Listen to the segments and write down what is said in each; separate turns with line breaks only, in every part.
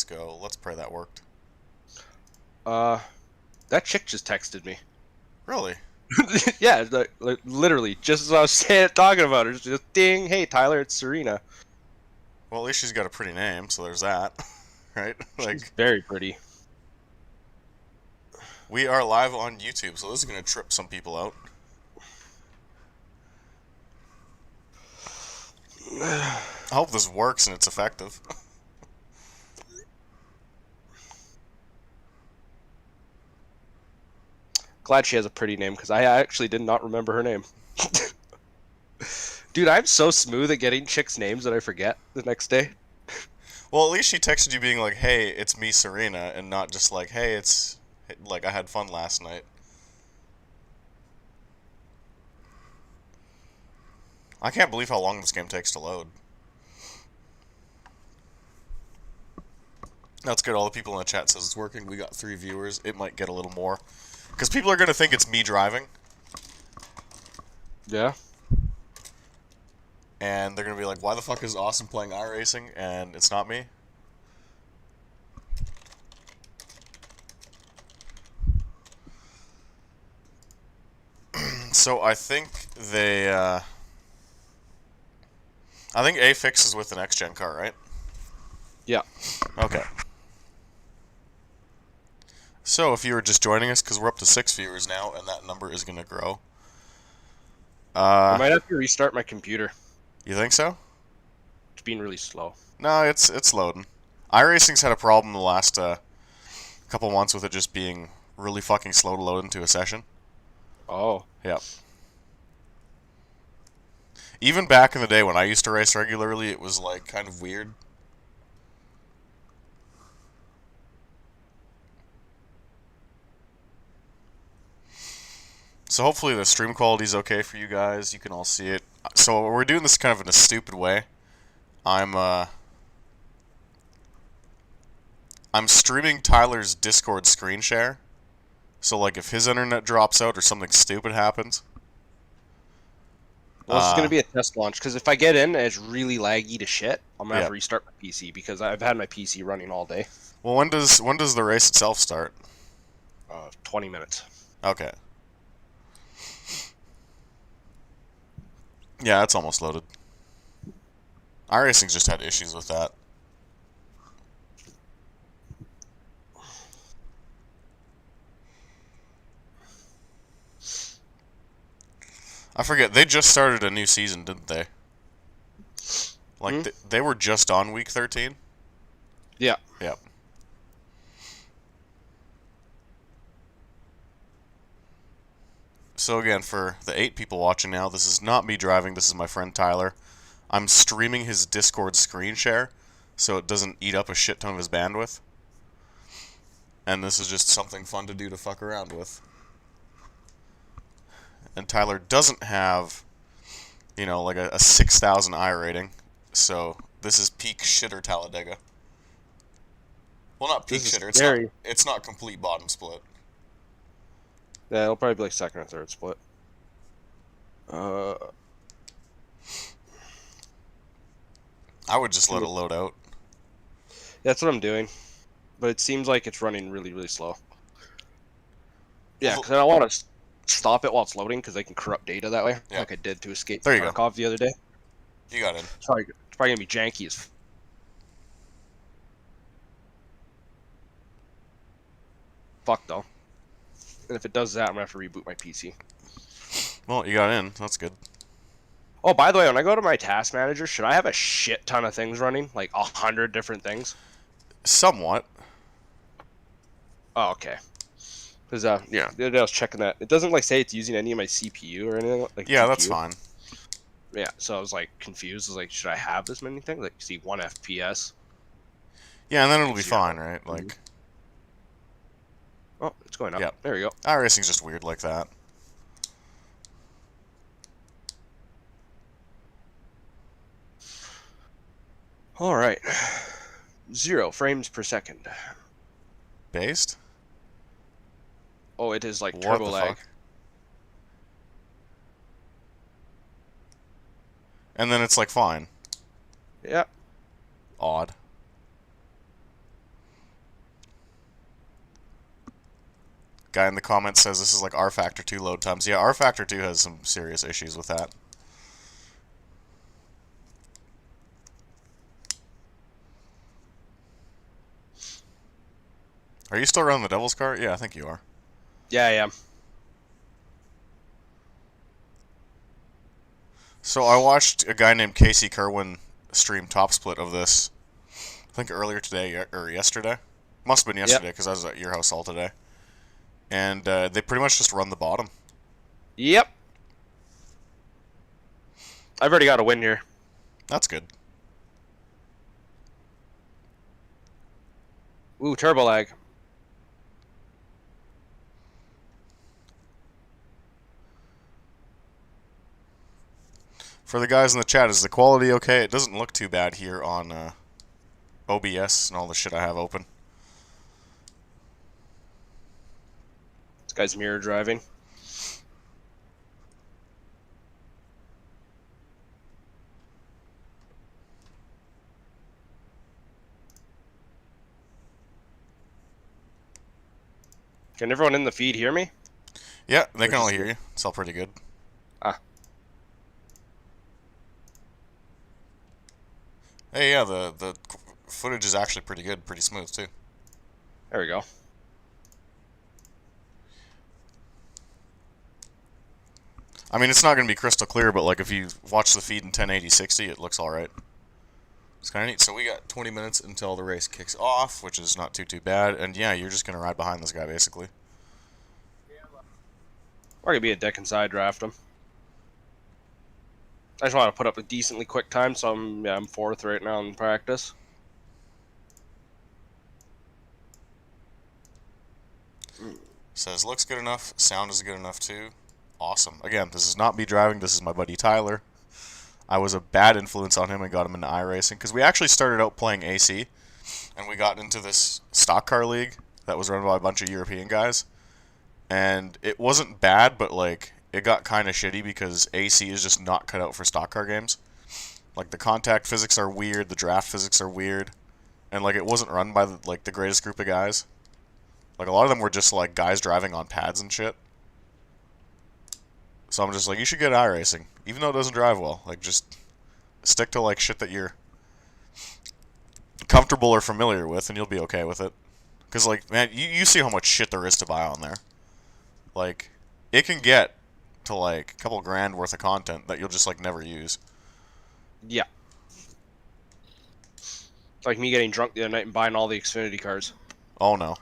Let's go. Let's pray that worked.
That chick just texted me.
Really?
Yeah, literally, just as I was talking about her, just ding, hey Tyler, it's Serena.
Well, at least she's got a pretty name, so there's that. Right?
She's very pretty.
We are live on YouTube, so this is going to trip some people out. I hope this works and it's effective.
Glad she has a pretty name, because I actually did not remember her name. Dude, I'm so smooth at getting chicks' names that I forget the next day.
Well, at least she texted you being like, hey, it's me, Serena, and not just like, hey, it's like I had fun last night. I can't believe how long this game takes to load. That's good. All the people in the chat says it's working. We got 3 viewers. It might get a little more. Because people are going to think it's me driving.
Yeah.
And they're going to be like, why the fuck is Austin playing iRacing and it's not me? So I think they, I think A-Fix is with the next gen car, right?
Yeah.
Okay. So if you were just joining us, because we're up to 6 viewers now, and that number is going to grow.
I might have to restart my computer.
You think so?
It's being really slow.
No, it's loading. iRacing's had a problem the last couple months with it just being really fucking slow to load into a session.
Oh.
Yep. Even back in the day when I used to race regularly, it was like kind of weird. So hopefully the stream quality is okay for you guys. You can all see it. So we're doing this kind of in a stupid way. I'm streaming Tyler's Discord screen share. So like if his internet drops out or something stupid happens.
Well, this is going to be a test launch, because if I get in and it's really laggy to shit, I'm going to have to restart my PC, because I've had my PC running all day.
Well, when does the race itself start?
20 minutes.
Okay. Yeah, it's almost loaded. iRacing's just had issues with that. I forget, they just started a new season, didn't they? Like, they were just on week 13?
Yeah.
Yep. So again, for the 8 people watching now, this is not me driving, this is my friend Tyler. I'm streaming his Discord screen share, so it doesn't eat up a shit ton of his bandwidth. And this is just something fun to do to fuck around with. And Tyler doesn't have, you know, like a 6,000 I rating, so this is peak shitter Talladega. Well, not peak shitter, it's not complete bottom split.
Yeah, it'll probably be like second or third split.
I would just let it load out.
That's what I'm doing. But it seems like it's running really, really slow. Yeah, because I don't want to stop it while it's loading, because I can corrupt data that way, like I did to escape Markov the other day.
You got in.
It's probably going to be janky as fuck, though. And if it does that, I'm going to have to reboot my PC.
Well, you got in. That's good.
Oh, by the way, when I go to my task manager, should I have a shit ton of things running? Like 100 different things?
Somewhat.
Oh, okay. Because, yeah, the other day I was checking that. It doesn't, like, say it's using any of my CPU or anything. Like,
yeah,
GPU.
That's fine.
Yeah, so I was, like, confused. I was like, should I have this many things? Like, see 1 FPS?
Yeah, and then it'll be fine, right? Like...
Oh, it's going up. Yeah. There we go.
iRacing's just weird like that.
All right. 0 frames per second.
Based?
Oh, it is like turbo lag. Fuck?
And then it's like fine.
Yeah.
Odd. Guy in the comments says this is like R Factor 2 load times. Yeah, R Factor 2 has some serious issues with that. Are you still running the Devil's Car? Yeah, I think you are.
Yeah, I am.
So I watched a guy named Casey Kerwin stream Top Split of this, I think earlier today or yesterday. Must have been yesterday because I was at your house all today. And they pretty much just run the bottom.
Yep. I've already got a win here.
That's good.
Ooh, turbo lag.
For the guys in the chat, is the quality okay? It doesn't look too bad here on OBS and all the shit I have open.
This guy's mirror driving. Can everyone in the feed hear me?
Yeah, they can all hear you. It's all pretty good.
Ah.
Hey, yeah, the footage is actually pretty good, pretty smooth, too.
There we go.
I mean, it's not going to be crystal clear, but like if you watch the feed in 1080-60, it looks alright. It's kind of neat. So we got 20 minutes until the race kicks off, which is not too bad. And yeah, you're just going to ride behind this guy, basically.
Or could be a dick and side draft him. I just want to put up a decently quick time, so I'm fourth right now in practice.
Says looks good enough, sound is good enough too. Awesome. Again, this is not me driving, this is my buddy Tyler. I was a bad influence on him and got him into iRacing, because we actually started out playing AC, and we got into this stock car league that was run by a bunch of European guys. And it wasn't bad, but like it got kind of shitty because AC is just not cut out for stock car games. Like the contact physics are weird, the draft physics are weird, and like it wasn't run by the greatest group of guys. Like a lot of them were just like guys driving on pads and shit. So I'm just like, you should get iRacing, even though it doesn't drive well. Like just stick to like shit that you're comfortable or familiar with, and you'll be okay with it. Because like, man, you see how much shit there is to buy on there. Like, it can get to like a couple grand worth of content that you'll just like never use.
Yeah. It's like me getting drunk the other night and buying all the Xfinity cars.
Oh no.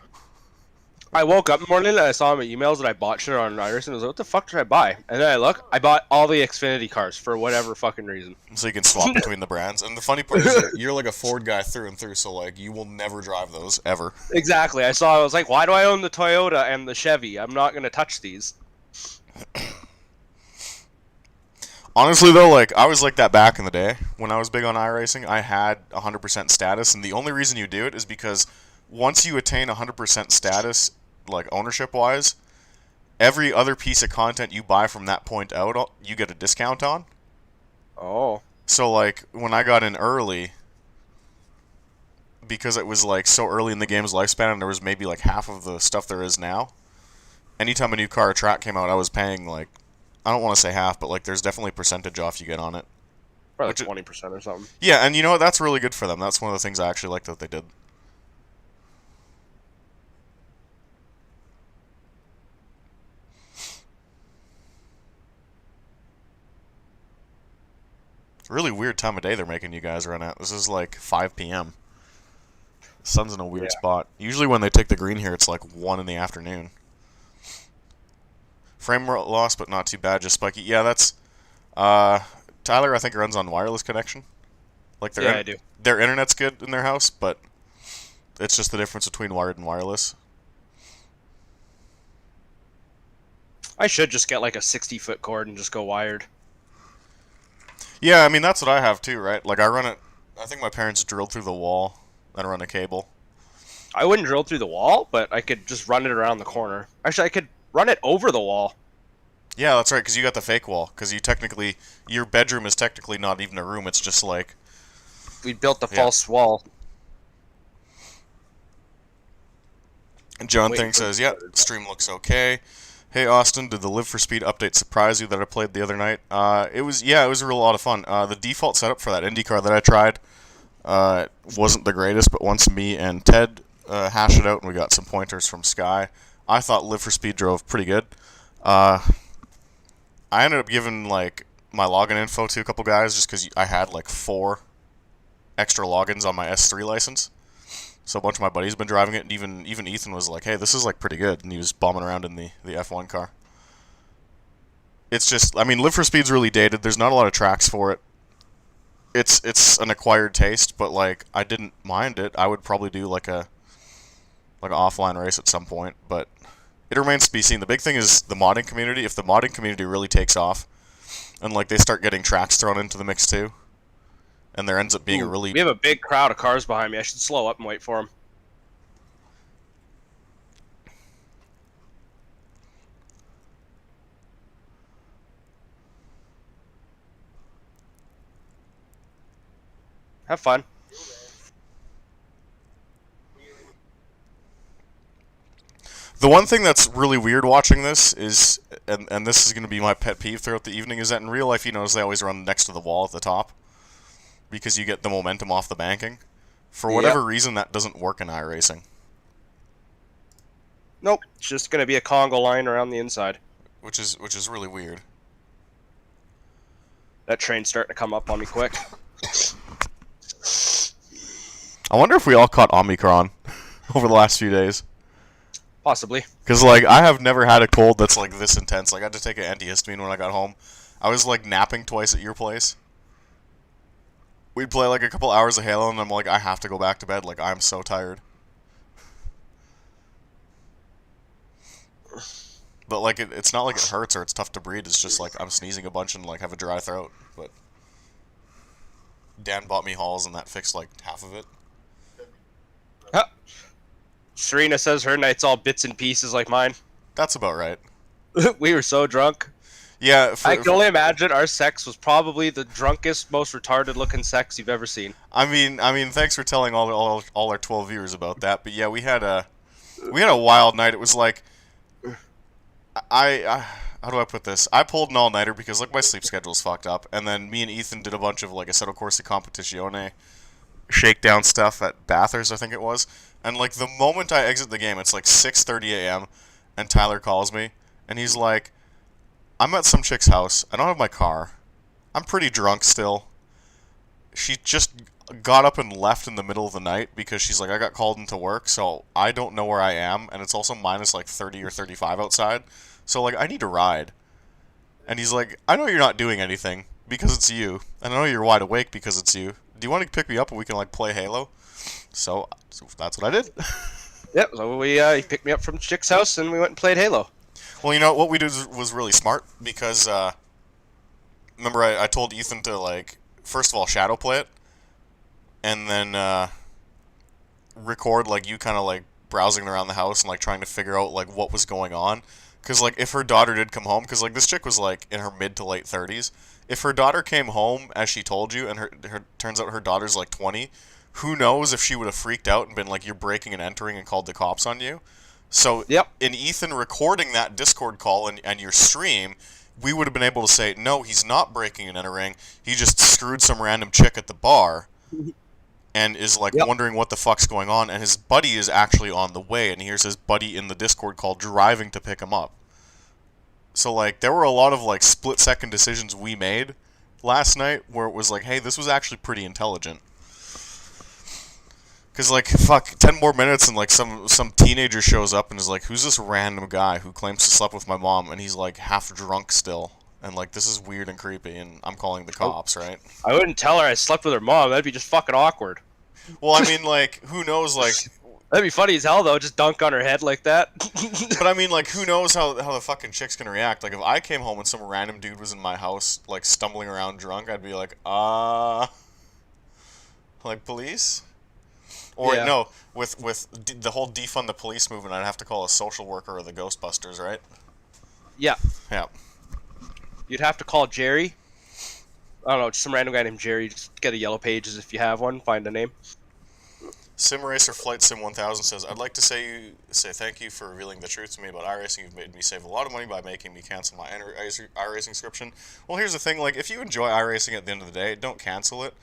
I woke up in the morning and I saw my emails that I bought shit on iRacing. I was like, what the fuck did I buy? And then I look, I bought all the Xfinity cars for whatever fucking reason.
So you can swap between the brands. And the funny part is you're like a Ford guy through and through, so like you will never drive those, ever.
Exactly. I was like, why do I own the Toyota and the Chevy? I'm not going to touch these.
Honestly though, like I was like that back in the day when I was big on iRacing. I had 100% status, and the only reason you do it is because once you attain 100% status, like ownership wise, every other piece of content you buy from that point out, you get a discount on.
Oh.
So like when I got in early, because it was like so early in the game's lifespan and there was maybe like half of the stuff there is now, anytime a new car or track came out, I was paying like, I don't want to say half, but like there's definitely a percentage off you get on it.
Probably 20% or something.
Yeah, and you know what? That's really good for them. That's one of the things I actually like that they did. Really weird time of day they're making you guys run at. This is like 5 p.m. The sun's in a weird spot. Usually when they take the green here, it's like 1 in the afternoon. Frame loss, but not too bad, just spiky. Yeah, that's... Tyler, I think, runs on wireless connection. Like
yeah, I do.
Their internet's good in their house, but it's just the difference between wired and wireless.
I should just get like a 60-foot cord and just go wired.
Yeah, I mean, that's what I have too, right? Like, I run it... I think my parents drilled through the wall and run a cable.
I wouldn't drill through the wall, but I could just run it around the corner. Actually, I could run it over the wall.
Yeah, that's right, because you got the fake wall. Because you technically... Your bedroom is technically not even a room, it's just like...
We built the false wall.
John Thing says, "Yep, stream looks okay." Hey Austin, did the Live for Speed update surprise you that I played the other night? It was a real lot of fun. The default setup for that IndyCar that I tried wasn't the greatest, but once me and Ted hashed it out and we got some pointers from Sky, I thought Live for Speed drove pretty good. I ended up giving like my login info to a couple guys just because I had like 4 extra logins on my S3 license. So a bunch of my buddies have been driving it, and even Ethan was like, "Hey, this is like pretty good," and he was bombing around in the F1 car. It's just, I mean, Live for Speed's really dated. There's not a lot of tracks for it. It's an acquired taste, but like I didn't mind it. I would probably do like an offline race at some point, but it remains to be seen. The big thing is the modding community. If the modding community really takes off, and like they start getting tracks thrown into the mix too, and there ends up being a really...
We have a big crowd of cars behind me. I should slow up and wait for them. Have fun.
The one thing that's really weird watching this is, and this is going to be my pet peeve throughout the evening, is that in real life, you notice they always run next to the wall at the top, because you get the momentum off the banking. For whatever reason, that doesn't work in iRacing.
Nope, it's just going to be a Congo line around the inside.
Which is really weird.
That train's starting to come up on me quick.
I wonder if we all caught Omicron over the last few days.
Possibly.
Because, like, I have never had a cold that's, like, this intense. Like, I had to take an antihistamine when I got home. I was, like, napping twice at your place. We'd play, like, a couple hours of Halo, and I'm like, I have to go back to bed. Like, I'm so tired. But, like, it's not like it hurts or it's tough to breathe. It's just, like, I'm sneezing a bunch and, like, have a dry throat. But Dan bought me Halls, and that fixed, like, half of it.
Huh. Serena says her night's all bits and pieces like mine.
That's about right.
We were so drunk.
Yeah.
I can only imagine our sex was probably the drunkest, most retarded-looking sex you've ever seen.
I mean, thanks for telling all our 12 viewers about that. But yeah, we had a wild night. It was like, I how do I put this? I pulled an all-nighter because like my sleep schedule's fucked up, and then me and Ethan did a bunch of like Assetto Corsa Competizione shakedown stuff at Bathurst, I think it was. And like the moment I exit the game, it's like 6:30 a.m. and Tyler calls me, and he's like, "I'm at some chick's house. I don't have my car. I'm pretty drunk still. She just got up and left in the middle of the night because she's like, I got called into work, so I don't know where I am, and it's also minus like 30 or 35 outside. So like I need a ride." And he's like, "I know you're not doing anything because it's you, and I know you're wide awake because it's you. Do you want to pick me up and we can like play Halo?" So that's what I did.
Yep, so he picked me up from chick's house and we went and played Halo.
Well, you know, what we did was really smart because, remember I told Ethan to, like, first of all, shadow play it, and then record, like, you kind of, like, browsing around the house and, like, trying to figure out, like, what was going on. Because, like, if her daughter did come home, because, like, this chick was, like, in her mid to late 30s, if her daughter came home, as she told you, and her turns out her daughter's, like, 20, who knows if she would have freaked out and been like, "You're breaking and entering," and called the cops on you. So in Ethan recording that Discord call and your stream, we would have been able to say, "No, he's not breaking and entering. He just screwed some random chick at the bar and is like wondering what the fuck's going on, and his buddy is actually on the way, and here's his buddy in the Discord call driving to pick him up." So like there were a lot of like split-second decisions we made last night where it was like, "Hey, this was actually pretty intelligent." Because, like, fuck, 10 more minutes and, like, some teenager shows up and is like, "Who's this random guy who claims to sleep with my mom?" And he's, like, half drunk still. And, like, this is weird and creepy, and I'm calling the cops, right?
I wouldn't tell her I slept with her mom. That'd be just fucking awkward.
Well, I mean, like, who knows, like...
That'd be funny as hell, though, just dunk on her head like that.
But, I mean, like, who knows how the fucking chick's gonna react? Like, if I came home and some random dude was in my house, like, stumbling around drunk, I'd be like, like, police? Or, no, with the whole defund the police movement, I'd have to call a social worker or the Ghostbusters, right?
Yeah.
Yeah.
You'd have to call Jerry. I don't know, just some random guy named Jerry. Just get a Yellow Pages if you have one. Find a name.
SimRacer Flight Sim 1000 says, I'd like to say thank you for revealing the truth to me about iRacing. You've made me save a lot of money by making me cancel my iRacing subscription. Well, here's the thing, like, if you enjoy iRacing at the end of the day, don't cancel it.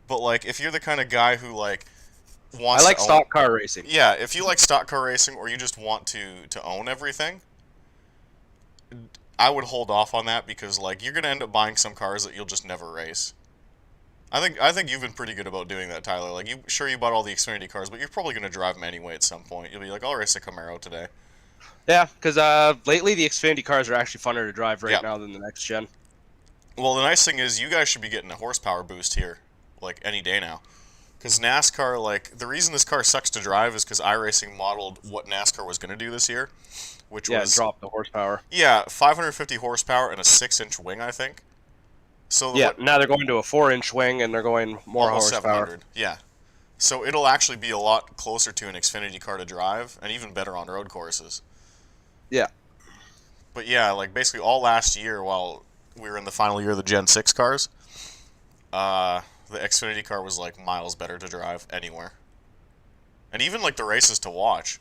But, like, if you're the kind of guy who, like, wants
I like
to
stock car racing.
Yeah, if you like stock car racing or you just want to own everything, I would hold off on that because, like, you're going to end up buying some cars that you'll just never race. I think you've been pretty good about doing that, Tyler. Like, you bought all the Xfinity cars, but you're probably going to drive them anyway at some point. You'll be like, I'll race a Camaro today.
Yeah, because lately the Xfinity cars are actually funner to drive now than the next gen.
Well, the nice thing is you guys should be getting a horsepower boost here, like, any day now. Because NASCAR, like, the reason this car sucks to drive is because iRacing modeled what NASCAR was going to do this year, which was...
drop the horsepower.
Yeah, 550 horsepower and a 6-inch wing, I think. So
now they're going to a 4-inch wing, and they're going more horsepower.
700, yeah. So it'll actually be a lot closer to an Xfinity car to drive, and even better on road courses.
Yeah.
But yeah, like, basically all last year, while we were in the final year of the Gen 6 cars, the Xfinity car was, like, miles better to drive anywhere. And even, like, the races to watch.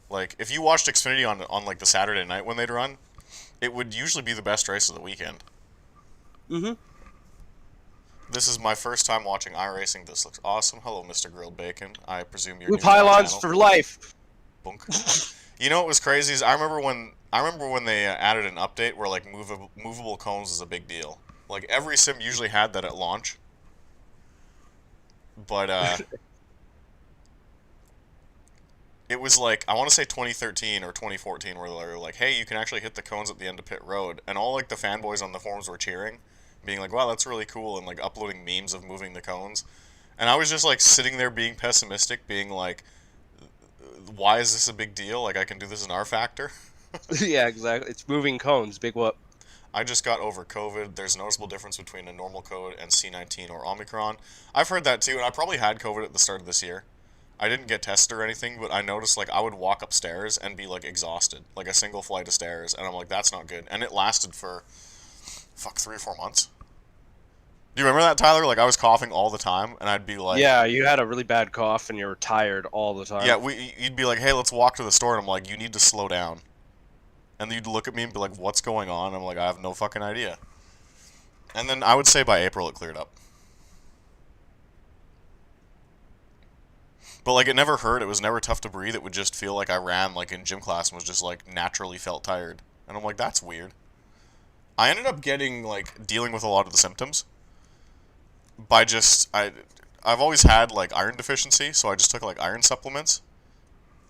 Like, if you watched Xfinity on like, the Saturday night when they'd run, it would usually be the best race of the weekend.
Mm-hmm.
This is my first time watching iRacing. This looks awesome. Hello, Mr. Grilled Bacon. I presume you're new to my
pylons
channel.
for life.
Bunk. You know what was crazy is I remember when they added an update where like movable cones is a big deal. Like every sim usually had that at launch. But it was like, I want to say 2013 or 2014 where they were like, hey, you can actually hit the cones at the end of pit road. And all like the fanboys on the forums were cheering, being like, wow, that's really cool, and like uploading memes of moving the cones. And I was just like sitting there being pessimistic, being like, why is this a big deal? Like I can do this in R Factor.
Yeah, exactly. It's moving cones. Big whoop.
I just got over COVID. There's a noticeable difference between a normal code and C19 or Omicron. I've heard that too, and I probably had COVID at the start of this year. I didn't get tested or anything, but I noticed like I would walk upstairs and be like exhausted, like a single flight of stairs, and I'm like, that's not good. And it lasted for, 3 or 4 months. Do you remember that, Tyler? Like I was coughing all the time, and I'd be like,
yeah, you had a really bad cough, and you were tired all the time.
Yeah, you'd be like, hey, let's walk to the store, and I'm like, you need to slow down. And you'd look at me and be like, what's going on? I'm like, I have no fucking idea. And then I would say by April it cleared up. But like it never hurt, it was never tough to breathe, it would just feel like I ran like in gym class and was just like naturally felt tired. And I'm like, that's weird. I ended up getting like dealing with a lot of the symptoms by just I've always had like iron deficiency, so I just took like iron supplements.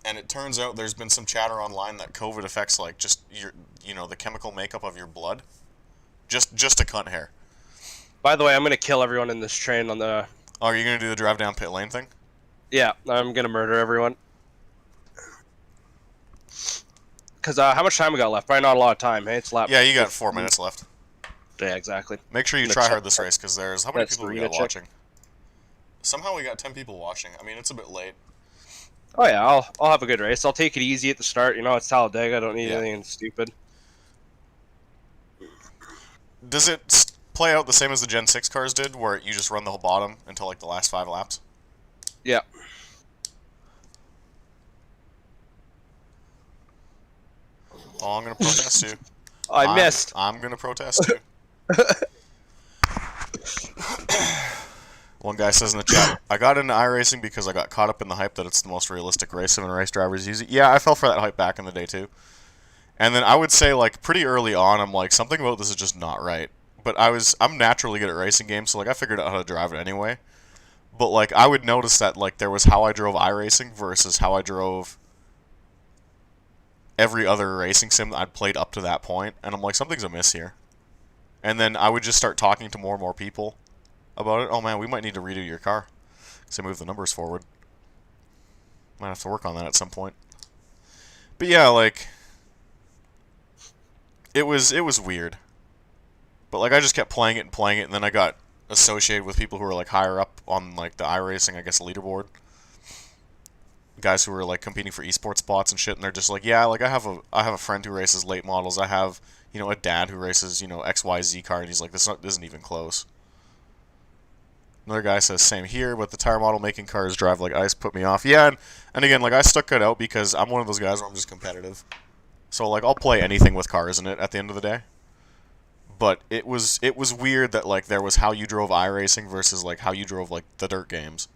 And it turns out there's been some chatter online that COVID affects like just your the chemical makeup of your blood. Just a cunt hair.
By the way, I'm gonna kill everyone in this train on the...
Oh, are you gonna do the drive down pit lane thing?
Yeah, I'm gonna murder everyone. Cause how much time we got left? Probably not a lot of time. Hey, it's lap.
Yeah, you got 4 minutes left.
Yeah, exactly.
Make sure you try hard this race because there's how many people we got watching?
Check.
Somehow we got 10 people watching. I mean, it's a bit late.
Oh yeah, I'll have a good race. I'll take it easy at the start. You know, it's Talladega. I don't need anything stupid.
Does it play out the same as the Gen 6 cars did, where you just run the whole bottom until like the last 5 laps?
Yeah.
Oh, I'm gonna protest you.
I missed.
I'm gonna protest you. One guy says in the chat, I got into iRacing because I got caught up in the hype that it's the most realistic race sim and race drivers use it. Yeah, I fell for that hype back in the day too. And then I would say like pretty early on, I'm like, something about this is just not right. But I'm naturally good at racing games, so like I figured out how to drive it anyway. But like I would notice that like there was how I drove iRacing versus how I drove every other racing sim that I'd played up to that point, and I'm like, something's amiss here. And then I would just start talking to more and more people about it. Oh man, we might need to redo your car because I moved the numbers forward. Might have to work on that at some point. But yeah, like it was weird. But like I just kept playing it, and then I got associated with people who were like higher up on like the iRacing, I guess, leaderboard. Guys who were like competing for esports spots and shit, and they're just like, yeah, like I have a friend who races late models. I have a dad who races XYZ car, and he's like, this isn't even close. Another guy says, same here, but the tire model making cars drive like ice put me off. Yeah, and again, like, I stuck it out because I'm one of those guys where I'm just competitive. So, like, I'll play anything with cars in it at the end of the day. But it was weird that, like, there was how you drove iRacing versus, like, how you drove, like, the dirt games.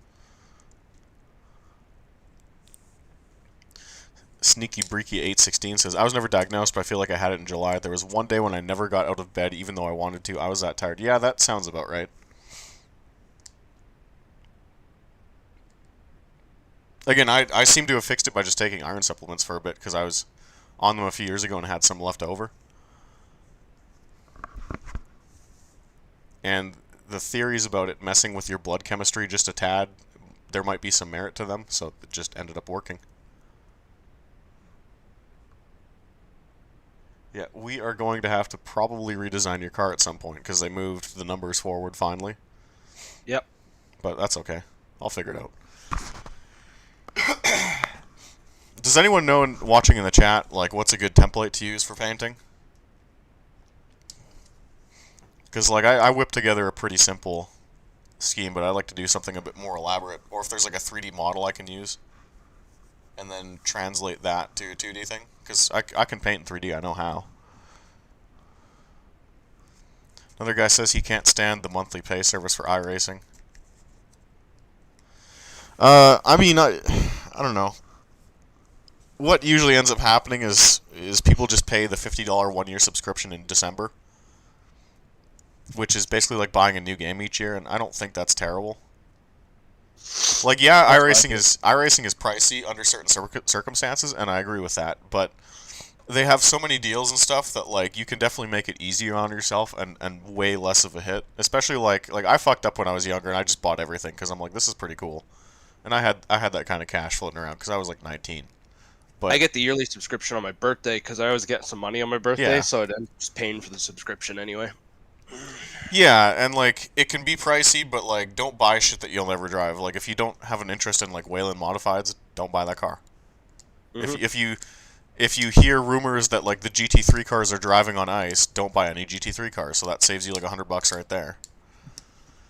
Sneaky Breaky 816 says, I was never diagnosed, but I feel like I had it in July. There was one day when I never got out of bed, even though I wanted to. I was that tired. Yeah, that sounds about right. Again, I seem to have fixed it by just taking iron supplements for a bit, because I was on them a few years ago and had some left over. And the theories about it messing with your blood chemistry just a tad, there might be some merit to them, so it just ended up working. Yeah, we are going to have to probably redesign your car at some point, because they moved the numbers forward finally.
Yep.
But that's okay. I'll figure it out. Does anyone know, watching in the chat, like, what's a good template to use for painting? Because, like, I whipped together a pretty simple scheme, but I like to do something a bit more elaborate. Or if there's, like, a 3D model I can use, and then translate that to a 2D thing. Because I can paint in 3D, I know how. Another guy says he can't stand the monthly pay service for iRacing. I mean, I don't know. What usually ends up happening is people just pay the $50 one-year subscription in December, which is basically like buying a new game each year, and I don't think that's terrible. Like, yeah, iRacing is pricey under certain circumstances, and I agree with that, but they have so many deals and stuff that, like, you can definitely make it easier on yourself and way less of a hit. Especially, like I fucked up when I was younger, and I just bought everything, because I'm like, this is pretty cool. And I had that kind of cash floating around, because I was, like, 19. But
I get the yearly subscription on my birthday, because I always get some money on my birthday, so I'm just paying for the subscription anyway.
Yeah, and, like, it can be pricey, but, like, don't buy shit that you'll never drive. Like, if you don't have an interest in, like, Wayland Modifieds, don't buy that car. Mm-hmm. If you hear rumors that, like, the GT3 cars are driving on ice, don't buy any GT3 cars. So that saves you like $100 right there.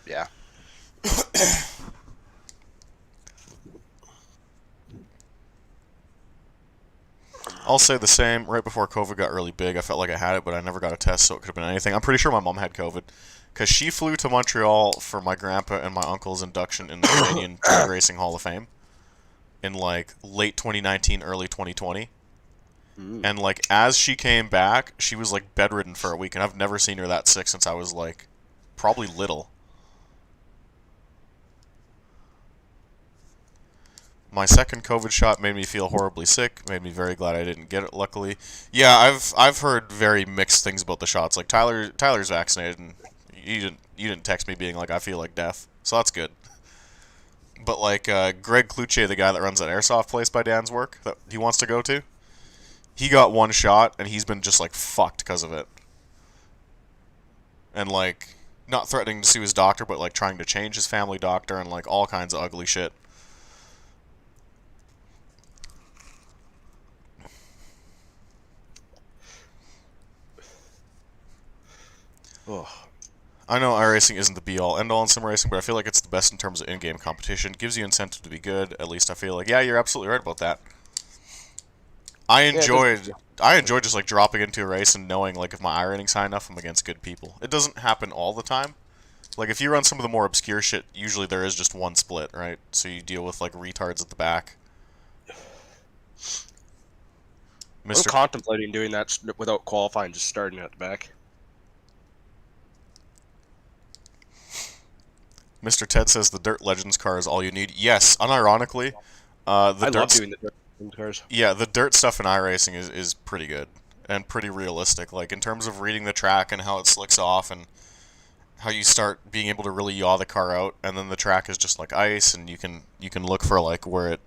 Yeah.
I'll say the same. Right before COVID got really big, I felt like I had it, but I never got a test, so it could have been anything. I'm pretty sure my mom had COVID, because she flew to Montreal for my grandpa and my uncle's induction in the Canadian Drag Racing Hall of Fame in, like, late 2019, early 2020. And, like, as she came back, she was, like, bedridden for a week, and I've never seen her that sick since I was, like, probably little. My second COVID shot made me feel horribly sick, made me very glad I didn't get it, luckily. Yeah, I've heard very mixed things about the shots. Like, Tyler's vaccinated, and you didn't text me being like, I feel like death, so that's good. But, like, Greg Kluche, the guy that runs that airsoft place by Dan's work that he wants to go to, he got one shot, and he's been just, like, fucked because of it. And, like, not threatening to sue his doctor, but, like, trying to change his family doctor, and, like, all kinds of ugly shit.
Oh.
I know iRacing isn't the be-all, end-all in sim racing, but I feel like it's the best in terms of in-game competition. It gives you incentive to be good, at least I feel like. Yeah, you're absolutely right about that. I enjoy just, like, dropping into a race and knowing, like, if my iRating's high enough, I'm against good people. It doesn't happen all the time. Like, if you run some of the more obscure shit, usually there is just one split, right? So you deal with, like, retards at the back.
I'm contemplating doing that without qualifying, just starting at the back.
Mr. Ted says the Dirt Legends car is all you need. Yes, unironically,
I love doing the Dirt Legends cars.
Yeah, the dirt stuff in iRacing is pretty good and pretty realistic. Like, in terms of reading the track and how it slicks off and how you start being able to really yaw the car out, and then the track is just like ice, and you can look for, like, where it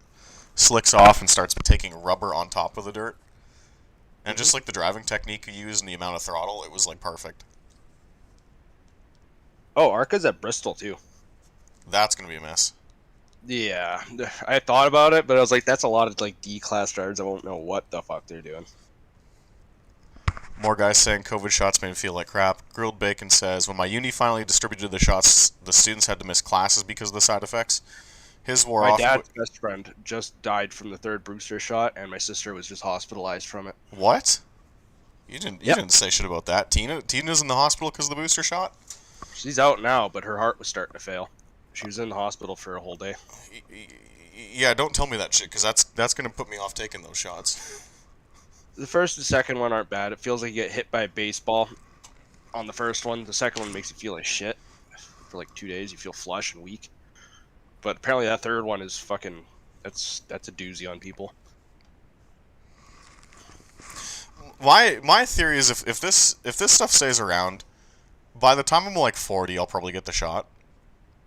slicks off and starts taking rubber on top of the dirt. And just, like, the driving technique you use and the amount of throttle, it was, like, perfect.
Oh, Arca's at Bristol, too.
That's going to be a mess.
Yeah, I thought about it, but I was like, that's a lot of, like, D-class drivers that won't know what the fuck they're doing.
More guys saying COVID shots made me feel like crap. Grilled Bacon says, when my uni finally distributed the shots, the students had to miss classes because of the side effects. His wore
My
off.
My dad's best friend just died from the 3rd booster shot, and my sister was just hospitalized from it.
What? You didn't say shit about that. Tina's in the hospital because of the booster shot?
She's out now, but her heart was starting to fail. She was in the hospital for a whole day.
Yeah, don't tell me that shit, because that's going to put me off taking those shots.
The first and second one aren't bad. It feels like you get hit by a baseball on the first one. The second one makes you feel like shit for like 2 days. You feel flush and weak. But apparently that third one is fucking... That's a doozy on people.
My theory is if this stuff stays around, by the time I'm like 40, I'll probably get the shot.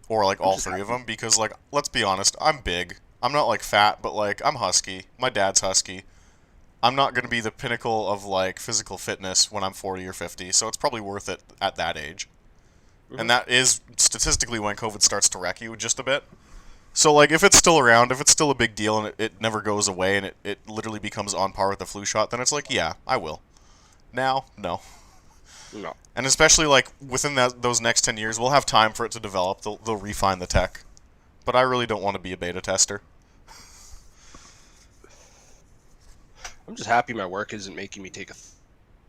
Or like all 3 of them, because like, let's be honest, I'm big. I'm not like fat, but like, I'm husky. My dad's husky. I'm not going to be the pinnacle of like physical fitness when I'm 40 or 50, so it's probably worth it at that age. Mm-hmm. And that is statistically when COVID starts to wreck you just a bit. So like, if it's still around, if it's still a big deal and it never goes away and it literally becomes on par with the flu shot, then it's like, yeah, I will. Now, no.
No.
And especially like within those next 10 years, we'll have time for it to develop. They'll refine the tech. But I really don't want to be a beta tester.
I'm just happy my work isn't making me take a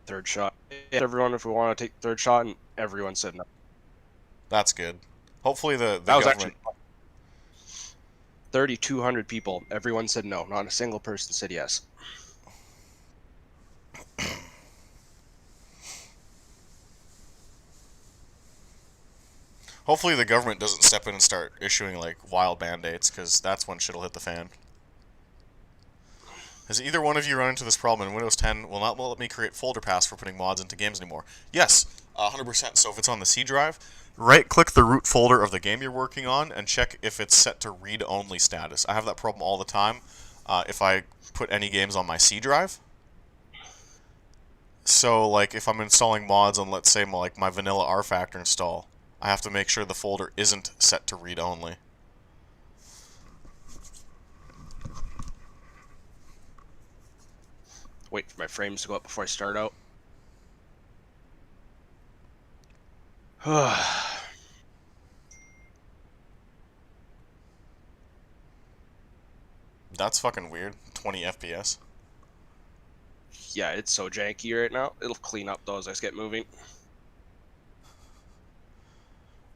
3rd shot. Everyone, if we want to take the 3rd shot, and everyone said no.
That's good. Hopefully the
that was
government...
actually 3,200 people. Everyone said no. Not a single person said yes.
Hopefully the government doesn't step in and start issuing like wild band-aids, because that's when shit'll hit the fan. Has either one of you run into this problem in Windows 10 will not let me create folder paths for putting mods into games anymore? Yes, 100%. So if it's on the C drive, right-click the root folder of the game you're working on and check if it's set to read-only status. I have that problem all the time if I put any games on my C drive. So like if I'm installing mods on, let's say, like my vanilla R-Factor install, I have to make sure the folder isn't set to read-only.
Wait for my frames to go up before I start out.
That's fucking weird. 20 FPS.
Yeah, it's so janky right now. It'll clean up though as I get moving.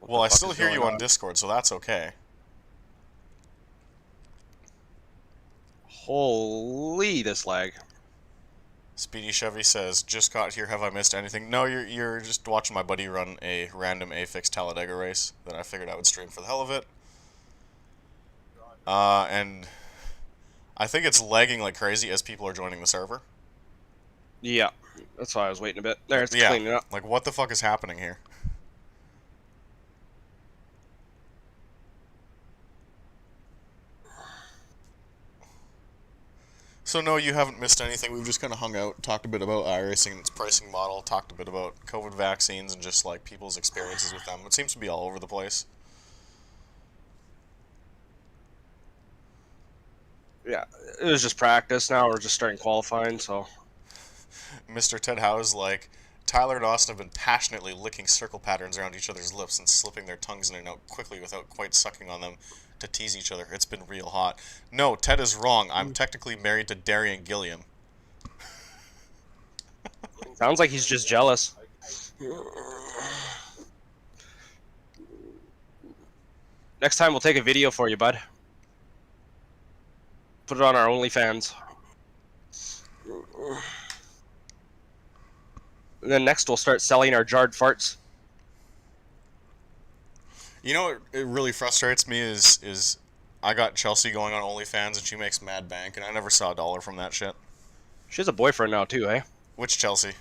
Well, I still hear you on Discord, so that's okay.
Holy, this lag.
Speedy Chevy says, just got here, have I missed anything? No, you're just watching my buddy run a random A-Fix Talladega race that I figured I would stream for the hell of it. And I think it's lagging like crazy as people are joining the server.
Yeah, that's why I was waiting a bit. There, it's cleaning up.
Like, what the fuck is happening here? So no, you haven't missed anything. We've just kind of hung out, talked a bit about iRacing and its pricing model, talked a bit about COVID vaccines and just like people's experiences with them. It seems to be all over the place.
Yeah, it was just practice. Now we're just starting qualifying, so...
Mr. Ted Howe is like, Tyler and Austin have been passionately licking circle patterns around each other's lips and slipping their tongues in and out quickly without quite sucking on them to tease each other. It's been real hot. No, Ted is wrong. I'm technically married to Darian Gilliam.
Sounds like he's just jealous. Next time we'll take a video for you, bud. Put it on our OnlyFans. And then next we'll start selling our jarred farts.
You know what it really frustrates me is I got Chelsea going on OnlyFans and she makes mad bank and I never saw $1 from that shit.
She has a boyfriend now too, eh?
Which Chelsea?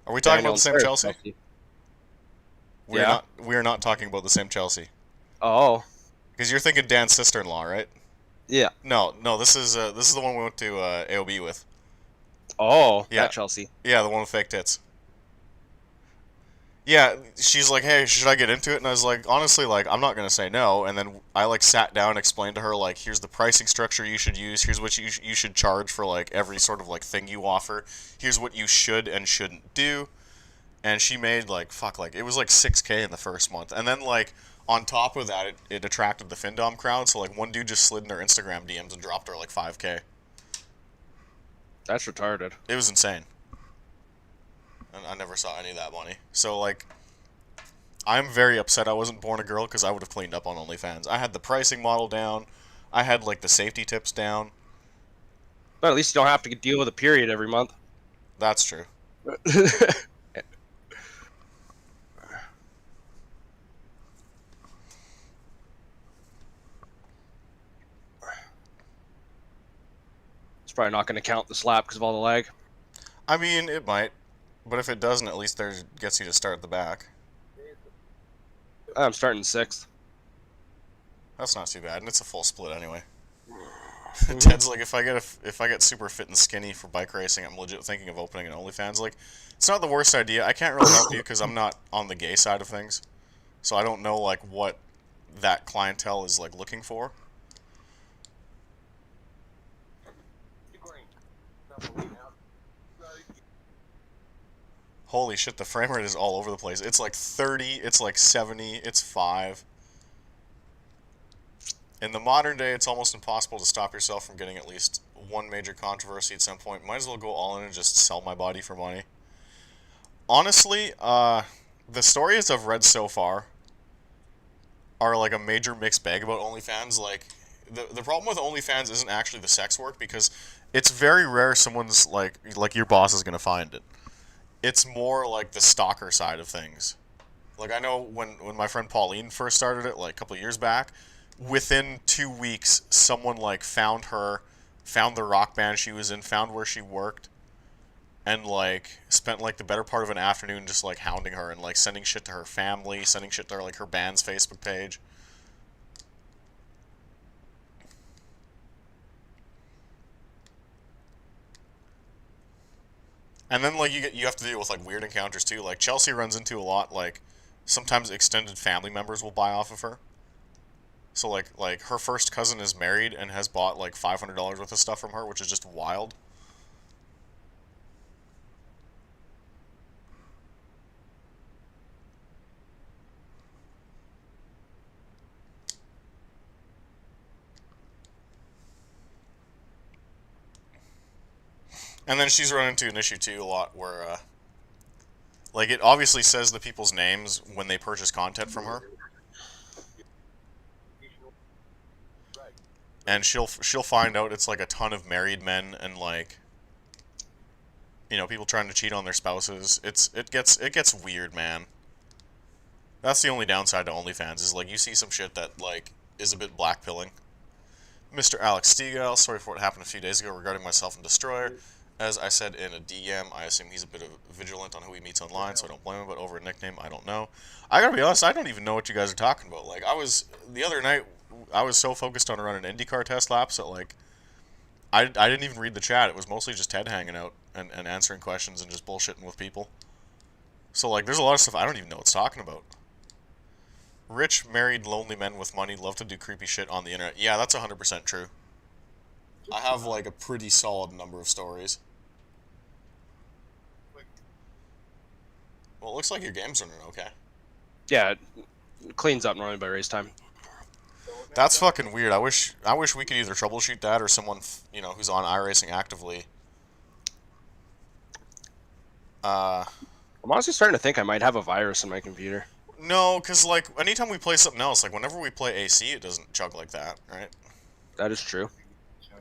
Are we talking about the same Chelsea? We are not talking about the same Chelsea.
Oh.
Because you're thinking Dan's sister-in-law, right?
Yeah.
No, this is the one we went to AOB with.
Oh,
yeah,
that Chelsea.
Yeah, the one with fake tits. Yeah, she's like, hey, should I get into it? And I was like, honestly, like, I'm not gonna say no. And then I like sat down and explained to her like, here's the pricing structure you should use. Here's what you should charge for like every sort of like thing you offer. Here's what you should and shouldn't do. And she made like fuck like it was like 6K in the first month. And then like on top of that, it attracted the Findom crowd. So like one dude just slid in her Instagram DMs and dropped her like 5K.
That's retarded.
It was insane. And I never saw any of that money. So, like, I'm very upset I wasn't born a girl because I would have cleaned up on OnlyFans. I had the pricing model down. I had, like, the safety tips down.
But at least you don't have to deal with a period every month.
That's true.
It's probably not going to count the slap because of all the lag.
I mean, it might. But if it doesn't, at least there gets you to start at the back.
I'm starting 6th.
That's not too bad, and it's a full split anyway. Ted's like, if I get super fit and skinny for bike racing, I'm legit thinking of opening an OnlyFans. Like, it's not the worst idea. I can't really help you because I'm not on the gay side of things, so I don't know like what that clientele is like looking for. Holy shit, the frame rate is all over the place. It's like 30, it's like 70, it's 5. In the modern day, it's almost impossible to stop yourself from getting at least one major controversy at some point. Might as well go all in and just sell my body for money. Honestly, the stories I've read so far are like a major mixed bag about OnlyFans. Like, the problem with OnlyFans isn't actually the sex work because it's very rare someone's like your boss is gonna find it. It's more like the stalker side of things. Like, I know when my friend Pauline first started it, like, a couple of years back, within 2 weeks, someone, like, found her, found the rock band she was in, found where she worked, and, like, spent, like, the better part of an afternoon just, like, hounding her and, like, sending shit to her family, sending shit to her, like, her band's Facebook page. And then, like, you have to deal with, like, weird encounters, too. Like, Chelsea runs into a lot, like, sometimes extended family members will buy off of her. So, like her first cousin is married and has bought, like, $500 worth of stuff from her, which is just wild. And then she's run into an issue, too, a lot, where, like, it obviously says the people's names when they purchase content from her. And she'll find out it's, like, a ton of married men and, like, you know, people trying to cheat on their spouses. It gets weird, man. That's the only downside to OnlyFans, is, like, you see some shit that, like, is a bit blackpilling. Mr. Alex Stegall, sorry for what happened a few days ago regarding myself and Destroyer. As I said in a DM, I assume he's a bit of vigilant on who he meets online, so I don't blame him, but over a nickname, I don't know. I gotta be honest, I don't even know what you guys are talking about. Like, the other night, I was so focused on running IndyCar test laps that, like, I didn't even read the chat. It was mostly just Ted hanging out and answering questions and just bullshitting with people. So, like, there's a lot of stuff I don't even know what's talking about. Rich, married, lonely men with money love to do creepy shit on the internet. Yeah, that's 100% true. I have, like, a pretty solid number of stories. Well, it looks like your game's running okay.
Yeah, it cleans up normally by race time.
That's fucking weird. I wish we could either troubleshoot that or someone, you know, who's on iRacing actively.
I'm honestly starting to think I might have a virus in my computer.
No, because, like, anytime we play something else, like, whenever we play AC, it doesn't chug like that, right?
That is true.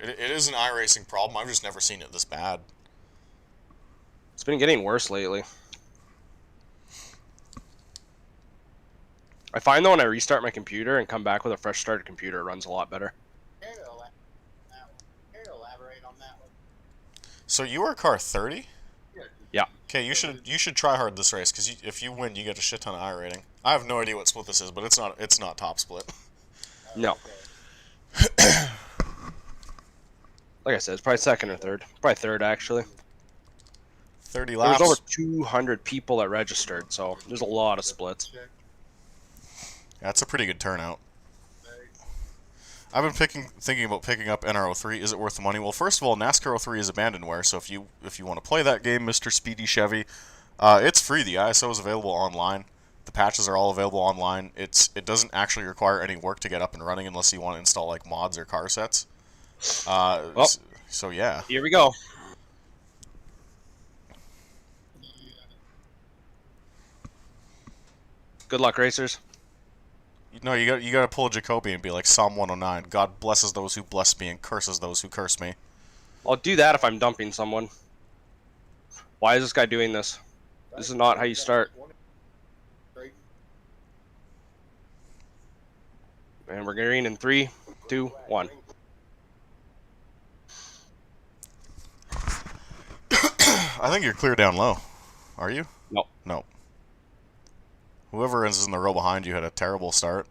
It is an iRacing problem. I've just never seen it this bad.
It's been getting worse lately. I find, though, when I restart my computer and come back with a fresh started computer, it runs a lot better.
So you were car 30?
Yeah.
Okay, you should try hard this race, because if you win, you get a shit ton of I rating. I have no idea what split this is, but it's not top split.
No. Like I said, it's probably second or third. Probably third, actually.
30
There was
laps.
over 200 people that registered, so there's a lot of splits.
That's a pretty good turnout. I've been thinking about picking up NR03. Is it worth the money? Well, first of all, NASCAR 03 is abandonware, so if you want to play that game, Mr. Speedy Chevy, it's free. The ISO is available online. The patches are all available online. It doesn't actually require any work to get up and running unless you want to install like mods or car sets.
Well,
so yeah.
Here we go. Good luck, racers.
No, you got to pull a Jacoby and be like Psalm 109. God blesses those who bless me and curses those who curse me.
I'll do that if I'm dumping someone. Why is this guy doing this? This is not how you start. And we're green in 3, 2, 1.
I think you're clear down low. Are you?
No.
No. Whoever is in the row behind you had a terrible start.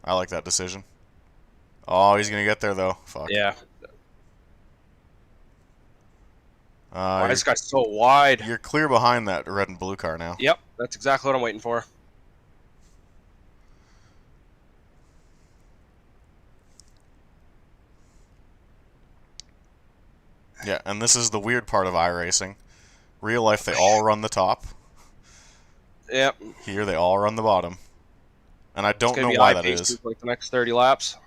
I like that decision. Oh, he's going to get there, though. Fuck.
Yeah. Why is this guy so wide?
You're clear behind that red and blue car now.
Yep, that's exactly what I'm waiting for.
Yeah, and this is the weird part of iRacing. Real life, they all run the top.
Yep.
Here, they all run the bottom. And I don't know why that is.
Like the next 30 laps.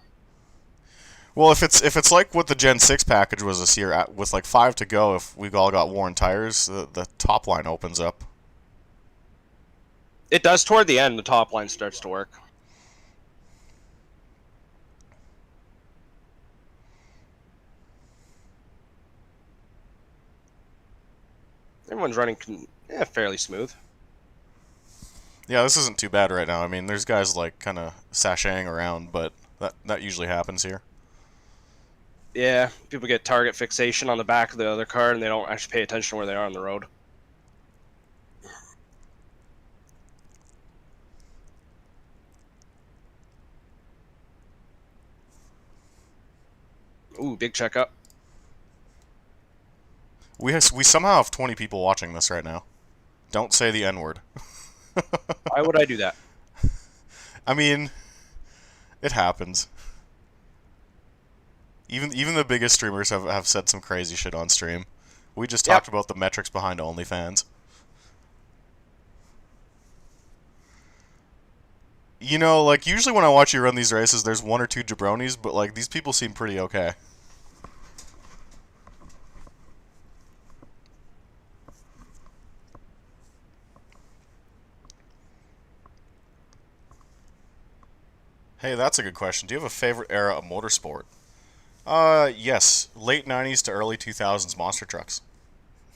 Well, if it's like what the Gen 6 package was this year, with like 5 to go, if we've all got worn tires, the top line opens up.
It does toward the end. The top line starts to work. Everyone's running fairly smooth.
Yeah, this isn't too bad right now. I mean, there's guys like kind of sashaying around, but that usually happens here.
Yeah, people get target fixation on the back of the other car, and they don't actually pay attention to where they are on the road. Ooh, big checkup.
We somehow have 20 people watching this right now. Don't say the N-word.
Why would I do that?
I mean, it happens. Even the biggest streamers have said some crazy shit on stream. We just talked about the metrics behind OnlyFans. You know, like, usually when I watch you run these races, there's 1 or 2 jabronis, but, like, these people seem pretty okay. Hey, that's a good question. Do you have a favorite era of motorsport? Yes. Late 90s to early 2000s monster trucks.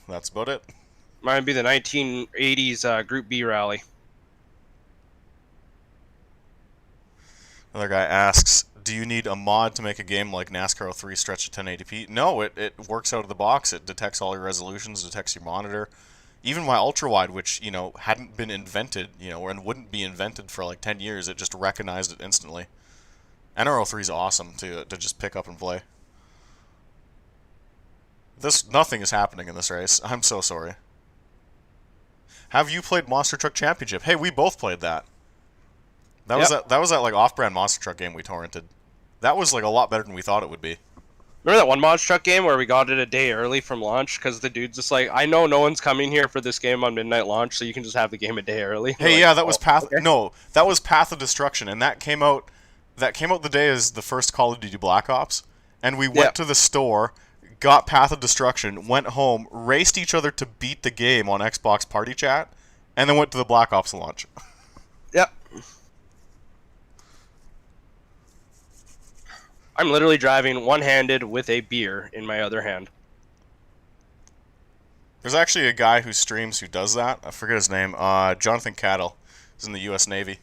That's about it.
Mine would be the 1980s Group B rally.
Another guy asks, do you need a mod to make a game like NASCAR 03 stretch to 1080p? No, it works out of the box. It detects all your resolutions, detects your monitor. Even my ultra-wide, which, you know, hadn't been invented, you know, and wouldn't be invented for like 10 years, it just recognized it instantly. NR03 is awesome to just pick up and play. Nothing is happening in this race. I'm so sorry. Have you played Monster Truck Championship? Hey, we both played that. That was that like off-brand Monster Truck game we torrented. That was like a lot better than we thought it would be.
Remember that one Monster Truck game where we got it a day early from launch because the dude's just like, I know no one's coming here for this game on midnight launch, so you can just have the game a day early.
Hey,
like,
yeah, that was Path.
Okay.
No, that was Path of Destruction, and that came out. That came out the day as the first Call of Duty Black Ops, and we went to the store, got Path of Destruction, went home, raced each other to beat the game on Xbox Party Chat, and then went to the Black Ops launch.
Yep. I'm literally driving one-handed with a beer in my other hand.
There's actually a guy who streams who does that. I forget his name. Jonathan Cattle. He's in the U.S. Navy.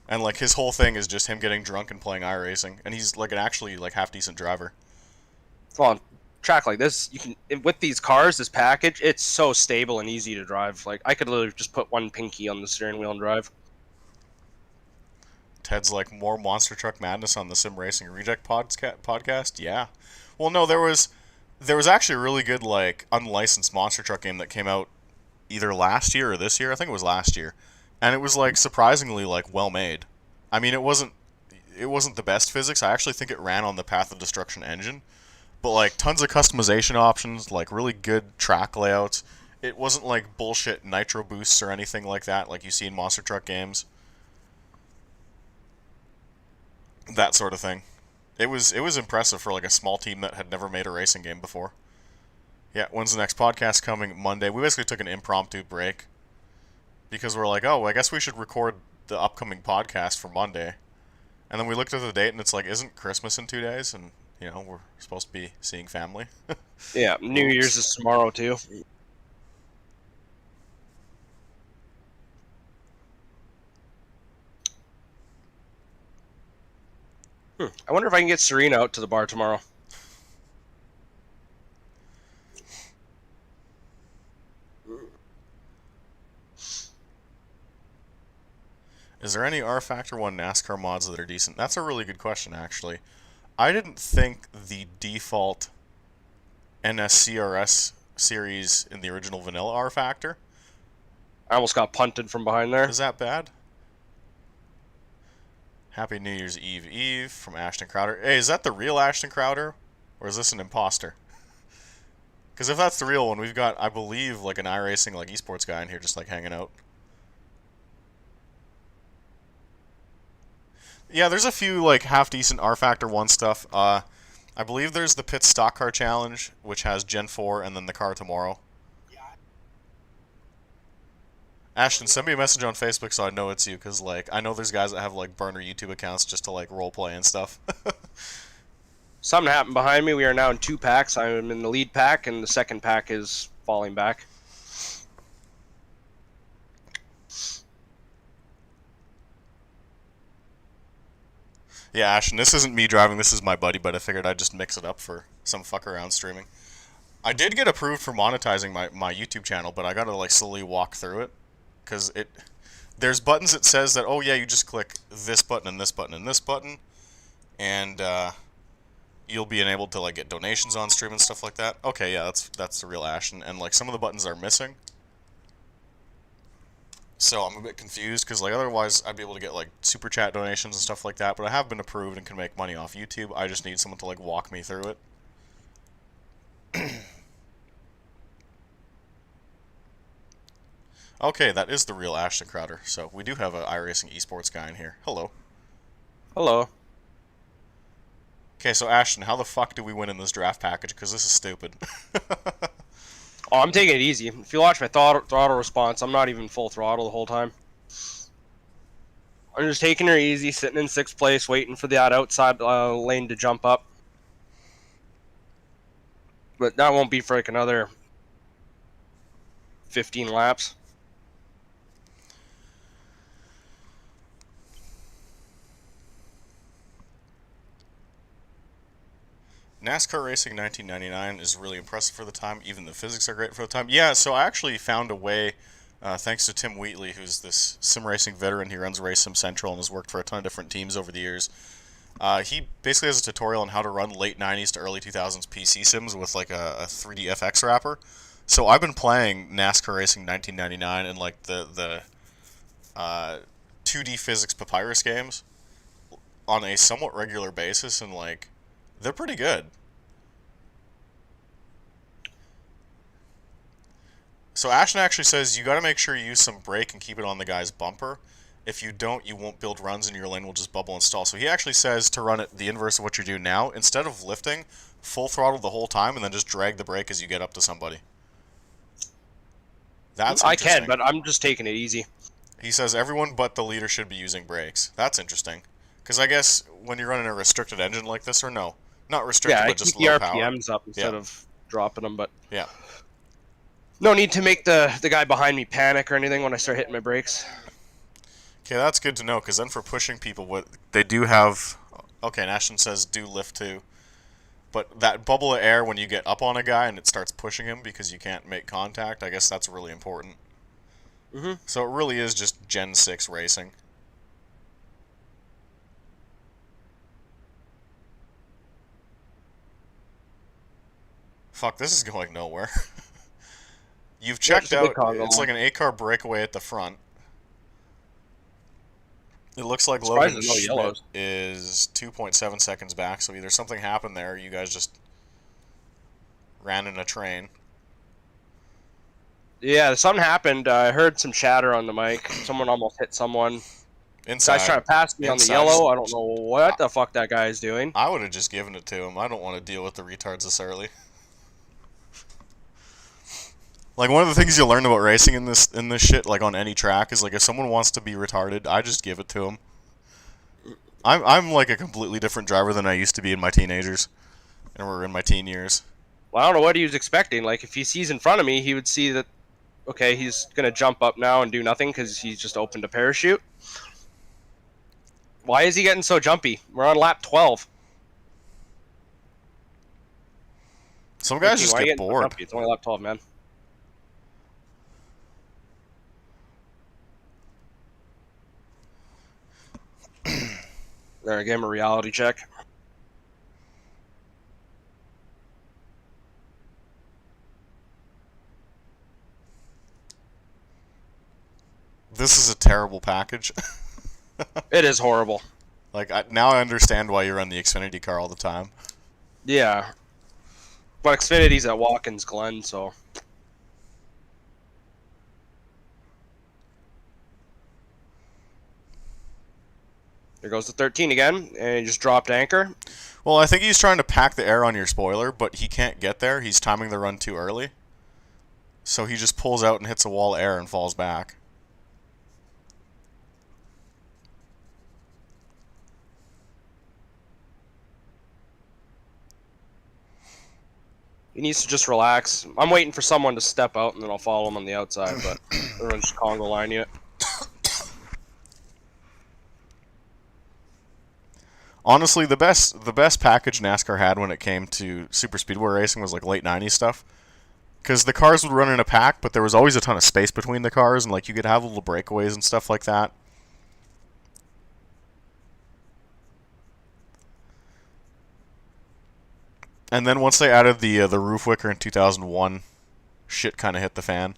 And like his whole thing is just him getting drunk and playing iRacing. And he's like an actually like half-decent driver.
Well, on track like this, you can with these cars, this package, it's so stable and easy to drive. Like I could literally just put one pinky on the steering wheel and drive.
Ted's like, more Monster Truck Madness on the Sim Racing Reject podcast? Yeah. Well, no, there was actually a really good, like, unlicensed Monster Truck game that came out either last year or this year. I think it was last year. And it was, like, surprisingly, like, well made. I mean, it wasn't the best physics. I actually think it ran on the Path of Destruction engine. But, like, tons of customization options, like, really good track layouts. It wasn't, like, bullshit nitro boosts or anything like that, like you see in Monster Truck games. That sort of thing. It was impressive for, like, a small team that had never made a racing game before. Yeah, when's the next podcast coming? Monday. We basically took an impromptu break. Because we're like, oh, I guess we should record the upcoming podcast for Monday. And then we looked at the date, and it's like, isn't Christmas in 2 days? And, you know, we're supposed to be seeing family.
Yeah, New Year's is tomorrow, too. I wonder if I can get Serena out to the bar tomorrow.
Is there any R Factor 1 NASCAR mods that are decent? That's a really good question, actually. I didn't think the default NSCRS series in the original vanilla R Factor.
I almost got punted from behind there.
Is that bad? Happy New Year's Eve from Ashton Crowder. Hey, is that the real Ashton Crowder? Or is this an imposter? Because if that's the real one, we've got, I believe, like an iRacing, like esports guy in here just like hanging out. Yeah, there's a few like half-decent R Factor 1 stuff. I believe there's the Pit Stock Car Challenge, which has Gen 4 and then the car tomorrow. Ashton, send me a message on Facebook so I know it's you, because, like, I know there's guys that have, like, burner YouTube accounts just to, like, roleplay and stuff.
Something happened behind me. We are now in 2 packs. I'm in the lead pack, and the second pack is falling back.
Yeah, Ashton, this isn't me driving, this is my buddy, but I figured I'd just mix it up for some fuck around streaming. I did get approved for monetizing my YouTube channel, but I gotta, like, slowly walk through it. Because there's buttons that says that, oh yeah, you just click this button and this button and this button, and you'll be enabled to like get donations on stream and stuff like that. Okay, yeah, that's the real Ashton, and like some of the buttons are missing, so I'm a bit confused because like otherwise I'd be able to get like super chat donations and stuff like that. But I have been approved and can make money off YouTube. I just need someone to like walk me through it. Okay, that is the real Ashton Crowder. So we do have an iRacing esports guy in here. Hello.
Hello.
Okay, so Ashton, how the fuck do we win in this draft package? Because this is stupid.
Oh, I'm taking it easy. If you watch my throttle response, I'm not even full throttle the whole time. I'm just taking her easy, sitting in 6th place, waiting for that outside lane to jump up. But that won't be for like another 15 laps.
NASCAR Racing 1999 is really impressive for the time. Even the physics are great for the time. Yeah, so I actually found a way, thanks to Tim Wheatley, who's this sim racing veteran. He runs Race Sim Central and has worked for a ton of different teams over the years. He basically has a tutorial on how to run late 90s to early 2000s PC sims with like a 3D FX wrapper. So I've been playing NASCAR Racing 1999 and like the 2D physics Papyrus games on a somewhat regular basis, and like they're pretty good. So Ashton actually says you got to make sure you use some brake and keep it on the guy's bumper. If you don't, you won't build runs and your lane will just bubble and stall. So he actually says to run it the inverse of what you're doing now. Instead of lifting, full throttle the whole time and then just drag the brake as you get up to somebody. That's interesting.
I can, but I'm just taking it easy.
He says everyone but the leader should be using brakes. That's interesting. Because I guess when you're running a restricted engine like this, or no, not restricted, but just low power.
Yeah, I keep the RPMs up instead of dropping them, but
yeah.
No need to make the guy behind me panic or anything when I start hitting my brakes.
Okay, that's good to know, because then for pushing people, what they do have... Okay, and Ashton says do lift too. But that bubble of air when you get up on a guy and it starts pushing him because you can't make contact, I guess that's really important.
Mm-hmm.
So it really is just Gen 6 racing. Fuck, this is going nowhere. You've checked out. It's like an 8-car breakaway at the front. It looks like Logan Schmidt is 2.7 seconds back, so either something happened there, or you guys just ran in a train.
Yeah, something happened. I heard some chatter on the mic. Someone almost hit someone.
Inside.
Guy's trying to pass me on the yellow. I don't know what the fuck that guy is doing.
I would have just given it to him. I don't want to deal with the retards this early. Like, one of the things you learn about racing in this shit, like on any track, is like if someone wants to be retarded, I just give it to them. I'm like a completely different driver than I used to be in my teenagers, and we're in my teen years.
Well, I don't know what he was expecting. Like, if he sees in front of me, he would see that, okay, he's gonna jump up now and do nothing because he's just opened a parachute. Why is he getting so jumpy? We're on lap 12.
Some guys just get bored.
It's only lap 12, man. There, I gave him a reality check.
This is a terrible package.
It is horrible.
Like, now I understand why you run the Xfinity car all the time.
Yeah. But Xfinity's at Watkins Glen, so... There goes the 13 again, and he just dropped anchor.
Well, I think he's trying to pack the air on your spoiler, but he can't get there. He's timing the run too early. So he just pulls out and hits a wall of air and falls back.
He needs to just relax. I'm waiting for someone to step out, and then I'll follow him on the outside, but everyone's just Congo line yet.
Honestly, the best package NASCAR had when it came to super speedway racing was like late 90s stuff. Because the cars would run in a pack, but there was always a ton of space between the cars, and like you could have little breakaways and stuff like that. And then once they added the roof wicker in 2001, shit kind of hit the fan.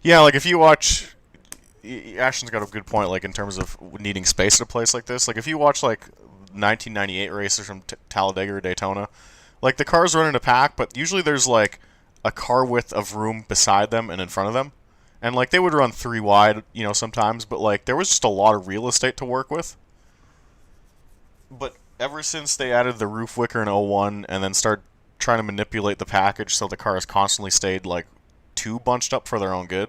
Yeah, like if you watch, Ashton's got a good point. Like in terms of needing space at a place like this. Like if you watch like 1998 races from Talladega or Daytona, like the cars run in a pack, but usually there's like a car width of room beside them and in front of them, and like they would run 3 wide, you know, sometimes. But like there was just a lot of real estate to work with. But ever since they added the roof wicker in 01 and then started trying to manipulate the package so the cars constantly stayed like too bunched up for their own good,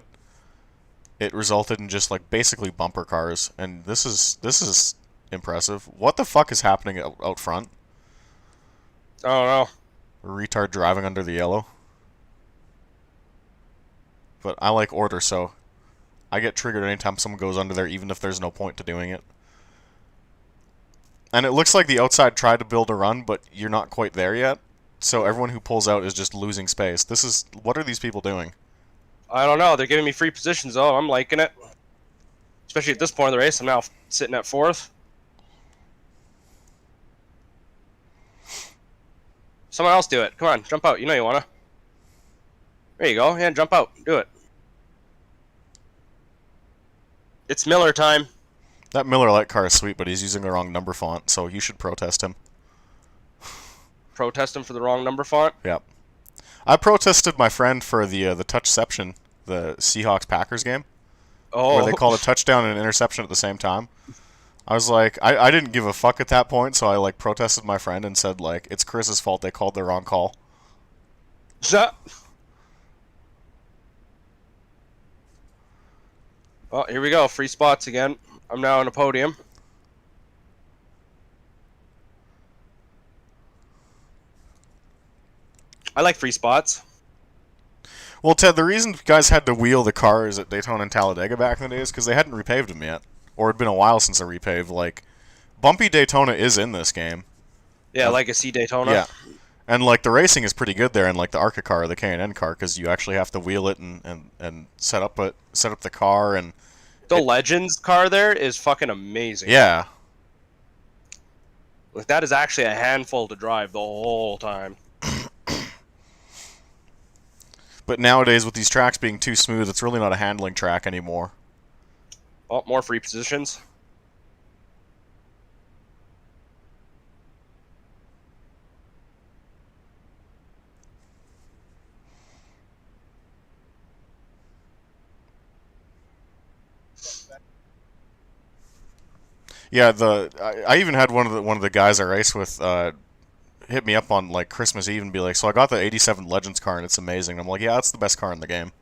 it resulted in just like basically bumper cars, and this is impressive. What the fuck is happening out front?
I don't know.
A retard driving under the yellow. But I like order, so I get triggered anytime someone goes under there, even if there's no point to doing it. And it looks like the outside tried to build a run, but you're not quite there yet. So everyone who pulls out is just losing space. What are these people doing?
I don't know. They're giving me free positions, though. I'm liking it. Especially at this point of the race. I'm now sitting at 4th. Someone else do it. Come on, jump out. You know you wanna. There you go. Yeah, jump out. Do it. It's Miller time.
That Miller Lite car is sweet, but he's using the wrong number font, so you should protest him.
Protest him for the wrong number font?
Yep. I protested my friend for the touchception, the Seahawks-Packers game.
Oh.
Where they called a touchdown and an interception at the same time. I was like, I didn't give a fuck at that point, so I like protested my friend and said like, it's Chris's fault they called the wrong call.
Well, here we go. Free spots again. I'm now on a podium. I like free spots.
Well, Ted, the reason guys had to wheel the cars at Daytona and Talladega back in the day is because they hadn't repaved them yet. Or it'd been a while since they repaved. Like, bumpy Daytona is in this game.
Yeah, Legacy Daytona.
Yeah. And like the racing is pretty good there, in like the ARCA car or the K&N car, because you actually have to wheel it and set up the car and
the Legends car there is fucking amazing.
Yeah.
Like that is actually a handful to drive the whole time.
But nowadays, with these tracks being too smooth, it's really not a handling track anymore.
Oh, more free positions.
Yeah, I even had one of the guys I race with hit me up on like Christmas Eve and be like, "So I got the '87 Legends car and it's amazing." And I'm like, "Yeah, that's the best car in the game."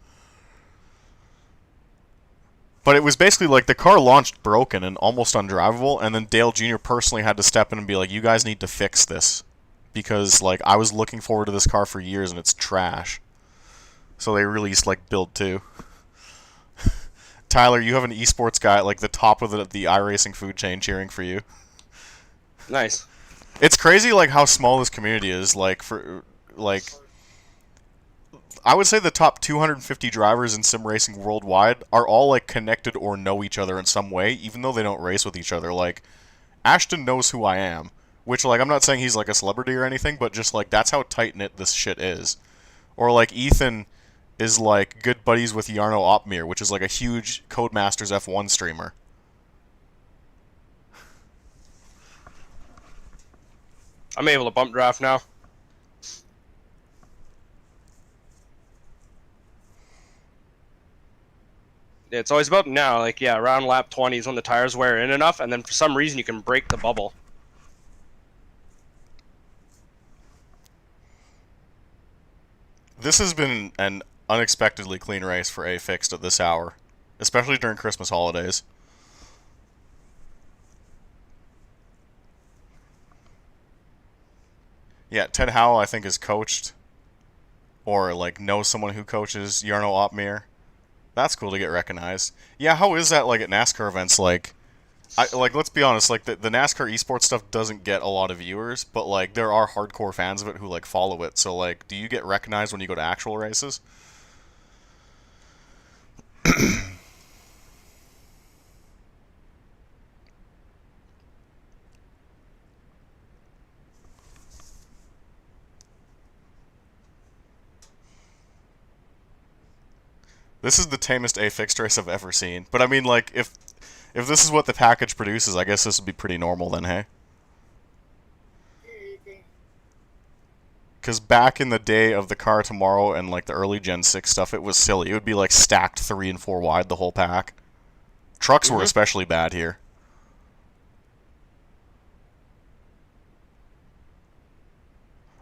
But it was basically like the car launched broken and almost undrivable, and then Dale Jr. personally had to step in and be like, "You guys need to fix this," because like I was looking forward to this car for years and it's trash. So they released like Build 2. Tyler, you have an esports guy at like the top of the iRacing food chain cheering for you.
Nice.
It's crazy like how small this community is. Like for like, I would say the top 250 drivers in sim racing worldwide are all like connected or know each other in some way, even though they don't race with each other. Like Ashton knows who I am, which like I'm not saying he's like a celebrity or anything, but just like that's how tight knit this shit is. Or like Ethan is like good buddies with Jarno Opmeer, which is like a huge Codemasters F1 streamer.
I'm able to bump draft now. It's always about now, like, yeah, around lap 20 is when the tires wear in enough, and then for some reason you can break the bubble.
This has been an unexpectedly clean race for A Fixed at this hour, especially during Christmas holidays. Yeah, Ted Howell, I think, is coached, or like knows someone who coaches Jarno Opmeer. That's cool to get recognized. Yeah, how is that like at NASCAR events? Like, let's be honest, like the NASCAR esports stuff doesn't get a lot of viewers, but like there are hardcore fans of it who like follow it. So like, do you get recognized when you go to actual races? This is the tamest A Fixed race I've ever seen. But I mean, like, if this is what the package produces, I guess this would be pretty normal then, hey? Because back in the day of the car tomorrow and like the early Gen 6 stuff, it was silly. It would be like stacked 3 and 4 wide the whole pack. Trucks were especially bad here.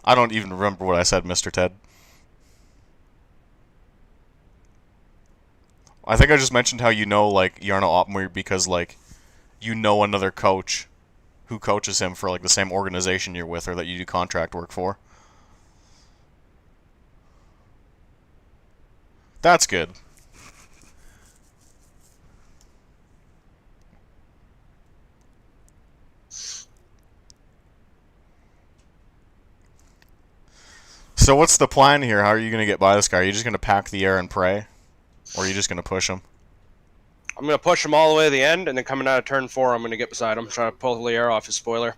I don't even remember what I said, Mr. Ted. I think I just mentioned how you know, like, Jarno Opmeer because, like, you know another coach who coaches him for, like, the same organization you're with or that you do contract work for. That's good. So what's the plan here? How are you going to get by this guy? Are you just going to pack the air and pray? Or are you just going to push him?
I'm going to push him all the way to the end, and then coming out of turn 4, I'm going to get beside him, try to pull the air off his spoiler.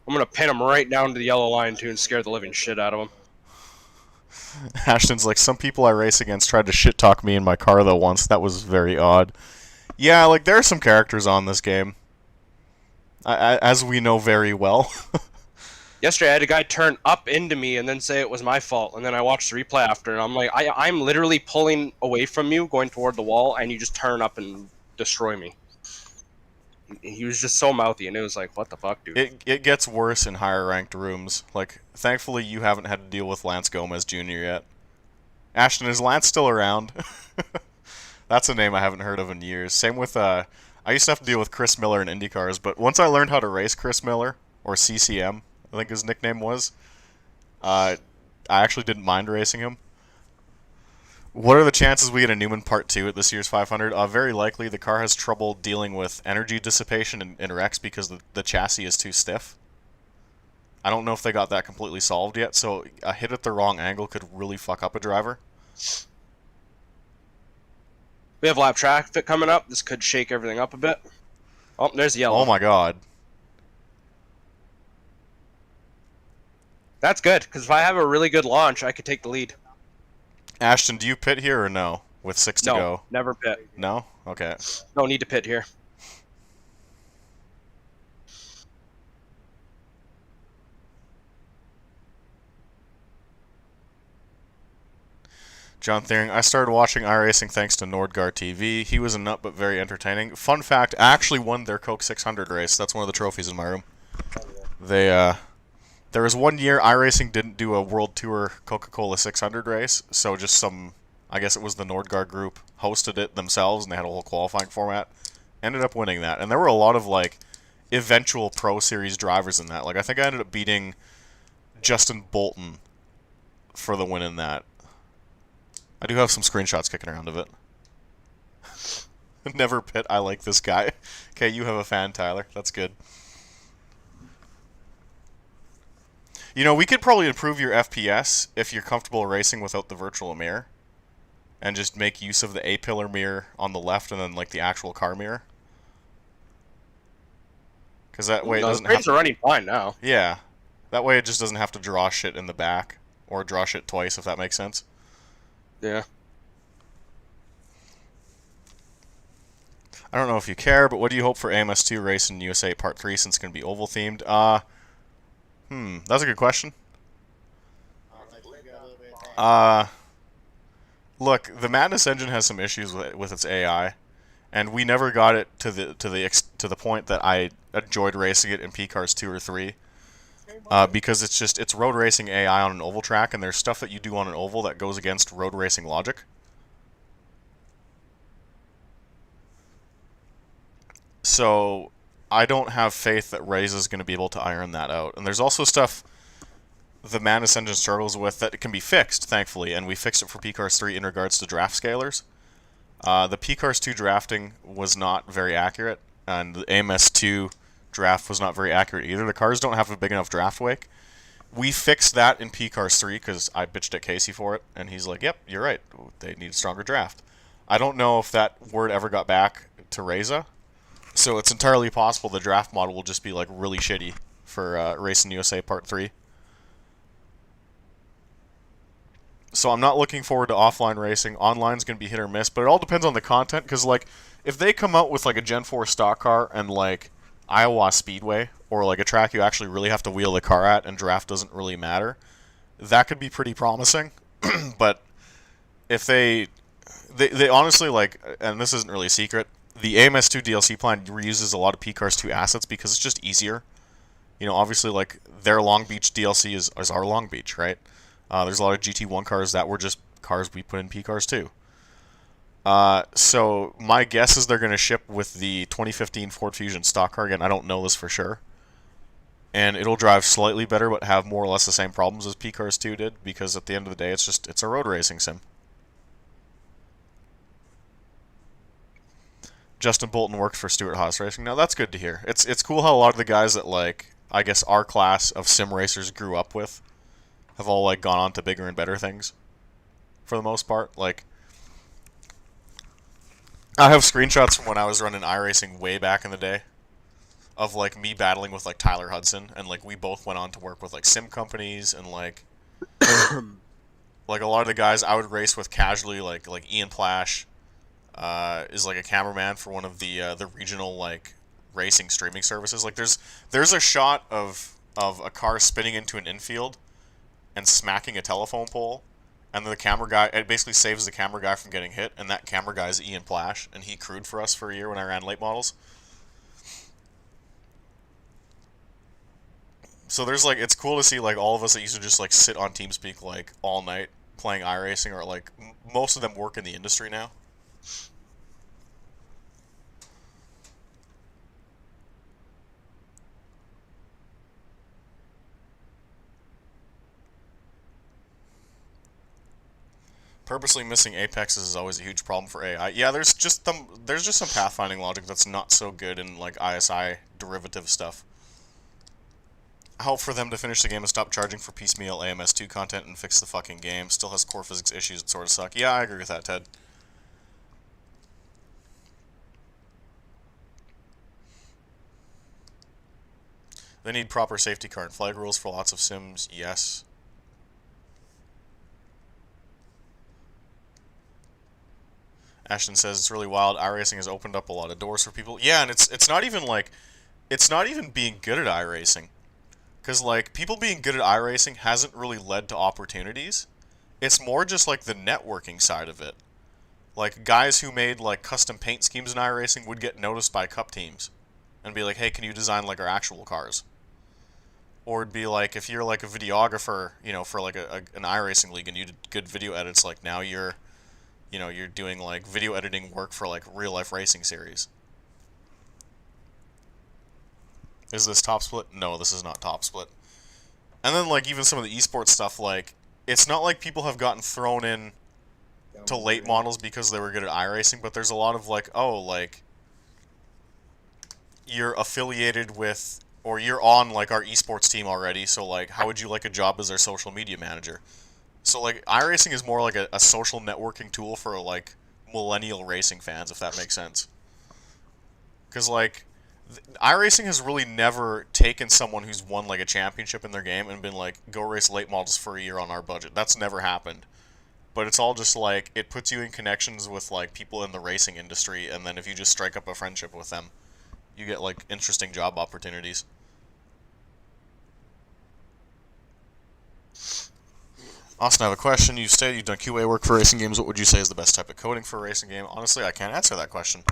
I'm going to pin him right down to the yellow line, too, and scare the living shit out of him.
Ashton's like, some people I race against tried to shit-talk me in my car, though, once. That was very odd. Yeah, like, there are some characters on this game. As we know very well.
Yesterday, I had a guy turn up into me and then say it was my fault, and then I watched the replay after, and I'm like, I'm literally pulling away from you, going toward the wall, and you just turn up and destroy me. He was just so mouthy, and it was like, what the fuck, dude?
It gets worse in higher-ranked rooms. Like, thankfully, you haven't had to deal with Lance Gomez Jr. yet. Ashton, is Lance still around? That's a name I haven't heard of in years. Same with, I used to have to deal with Chris Miller in IndyCars, but once I learned how to race Chris Miller, or CCM, I think his nickname was, I actually didn't mind racing him. What are the chances we get a Newman Part 2 at this year's 500? Very likely. The car has trouble dealing with energy dissipation in wrecks because the chassis is too stiff. I don't know if they got that completely solved yet, so a hit at the wrong angle could really fuck up a driver.
We have lap traffic coming up. This could shake everything up a bit. Oh, there's yellow.
Oh my god.
That's good, because if I have a really good launch, I could take the lead.
Ashton, do you pit here or no? With 6 to go?
No, never pit.
No? Okay.
No need to pit here.
John Thiering, I started watching iRacing thanks to Nordgar TV. He was a nut but very entertaining. Fun fact, I actually won their Coke 600 race. That's one of the trophies in my room. There was one year iRacing didn't do a World Tour Coca-Cola 600 race, so just some, I guess it was the Nordgar group, hosted it themselves, and they had a whole qualifying format. Ended up winning that. And there were a lot of, like, eventual Pro Series drivers in that. Like, I think I ended up beating Justin Bolton for the win in that. I do have some screenshots kicking around of it. Never pit, I like this guy. Okay, you have a fan, Tyler. That's good. You know, we could probably improve your FPS if you're comfortable racing without the virtual mirror. And just make use of the A-pillar mirror on the left and then, like, the actual car mirror. Because that way it doesn't have to...
are running fine now.
Yeah. That way it just doesn't have to draw shit in the back. Or draw shit twice, if that makes sense.
Yeah.
I don't know if you care, but what do you hope for AMS2 race in USA Part 3 since it's going to be oval themed? That's a good question. Look, the Madness engine has some issues with its AI, and we never got it to the point that I enjoyed racing it in P-Cars 2 or 3. Because it's road racing AI on an oval track, and there's stuff that you do on an oval that goes against road racing logic. So I don't have faith that Reza is going to be able to iron that out. And there's also stuff the Madness engine struggles with that it can be fixed, thankfully, and we fixed it for P-Cars 3 in regards to draft scalers. The P-Cars 2 drafting was not very accurate, and the AMS2 draft was not very accurate either. The cars don't have a big enough draft wake. We fixed that in P-Cars 3 because I bitched at Casey for it, and he's like, yep, you're right, they need a stronger draft. I don't know if that word ever got back to Reza, so it's entirely possible the draft model will just be like really shitty for Racing USA Part 3. So I'm not looking forward to offline racing. Online's going to be hit or miss, but it all depends on the content, because like if they come out with like a Gen 4 stock car and like Iowa Speedway, or like a track you actually really have to wheel the car at and draft doesn't really matter, that could be pretty promising. But if they honestly, like, and this isn't really a secret, the AMS2 DLC plan reuses a lot of P-Cars 2 assets because it's just easier. You know, obviously, like, their Long Beach DLC is our Long Beach, right? There's a lot of GT1 cars that were just cars we put in P-Cars 2. So my guess is they're going to ship with the 2015 Ford Fusion stock car. Again, I don't know this for sure. And it'll drive slightly better, but have more or less the same problems as P-Cars 2 did, because at the end of the day, it's a road racing sim. Justin Bolton works for Stewart Haas Racing. Now, that's good to hear. It's cool how a lot of the guys that, like, I guess our class of sim racers grew up with have all, like, gone on to bigger and better things, for the most part. Like, I have screenshots from when I was running iRacing way back in the day of, like, me battling with, like, Tyler Hudson, and, like, we both went on to work with, like, sim companies, and, like, like, a lot of the guys I would race with casually, like Ian Plash, is, like, a cameraman for one of the regional, like, racing streaming services. Like, there's a shot of a car spinning into an infield and smacking a telephone pole, and the camera guy, it basically saves the camera guy from getting hit, and that camera guy is Ian Plash, and he crewed for us for a year when I ran late models. So there's, like, it's cool to see, like, all of us that used to just, like, sit on TeamSpeak, like, all night playing iRacing, or, like, most of them work in the industry now. Purposely missing apexes is always a huge problem for AI. Yeah, there's just some pathfinding logic that's not so good in, like, ISI derivative stuff. Hope for them to finish the game and stop charging for piecemeal AMS2 content and fix the fucking game. Still has core physics issues that sort of suck. Yeah, I agree with that, Ted. They need proper safety car and flag rules for lots of sims. Yes. Ashton says it's really wild. iRacing has opened up a lot of doors for people. Yeah, and it's not even like it's not even being good at iRacing. Because, like, people being good at iRacing hasn't really led to opportunities. It's more just, like, the networking side of it. Like, guys who made, like, custom paint schemes in iRacing would get noticed by cup teams. And be like, hey, can you design, like, our actual cars? Or it'd be like, if you're, like, a videographer, you know, for, like, an iRacing league and you did good video edits, like, now you're, you know, you're doing, like, video editing work for, like, real-life racing series. Is this top split? No, this is not top split. And then, like, even some of the esports stuff, like, it's not like people have gotten thrown in to late models because they were good at iRacing, but there's a lot of, like, oh, like, you're affiliated with, or you're on, like, our esports team already, so, like, how would you like a job as our social media manager? So, like, iRacing is more like a social networking tool for, like, millennial racing fans, if that makes sense. Because, like, iRacing has really never taken someone who's won, like, a championship in their game and been like, go race late models for a year on our budget. That's never happened. But it's all just, like, it puts you in connections with, like, people in the racing industry, and then if you just strike up a friendship with them, you get, like, interesting job opportunities. Austin, I have a question. You stated you've done QA work for racing games. What would you say is the best type of coding for a racing game? Honestly, I can't answer that question.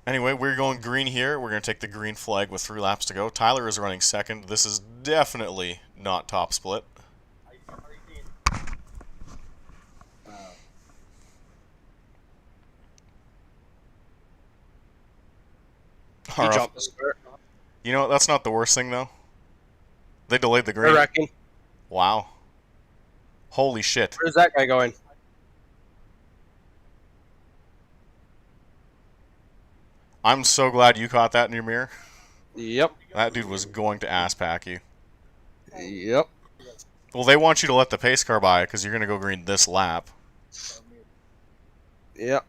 Anyway, we're going green here. We're going to take the green flag with 3 laps to go. Tyler is running second. This is definitely not top split.
He jumped the skirt.
You know, that's not the worst thing, though. They delayed the green.
I reckon.
Wow. Holy shit.
Where's that guy going?
I'm so glad you caught that in your mirror.
Yep.
That dude was going to ass pack you.
Yep.
Well, they want you to let the pace car by because you're going to go green this lap.
Yep.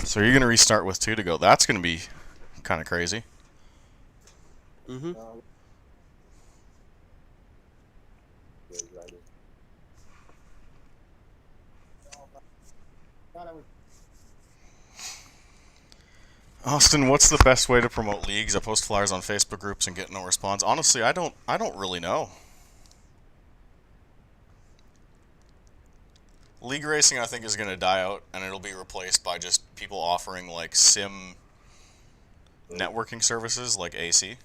So you're going to restart with 2 to go. That's going to be kind of crazy.
Mm-hmm.
Austin, what's the best way to promote leagues? I post flyers on Facebook groups and get no response. Honestly, I don't really know. League racing, I think, is going to die out, and it'll be replaced by just people offering, like, sim networking services, like AC.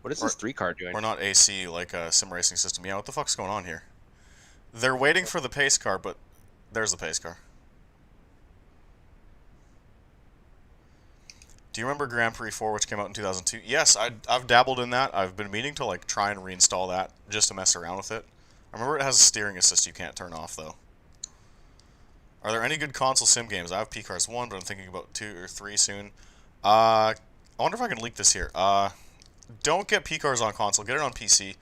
What is this 3-car doing?
Or not AC, like a sim racing system. Yeah, what the fuck's going on here? They're waiting for the pace car, but there's the pace car. Do you remember Grand Prix 4, which came out in 2002? Yes, I've dabbled in that. I've been meaning to, like, try and reinstall that just to mess around with it. I remember it has a steering assist you can't turn off, though. Are there any good console sim games? I have P-Cars 1, but I'm thinking about 2 or 3 soon. I wonder if I can leak this here. Don't get P-Cars on console. Get it on PC.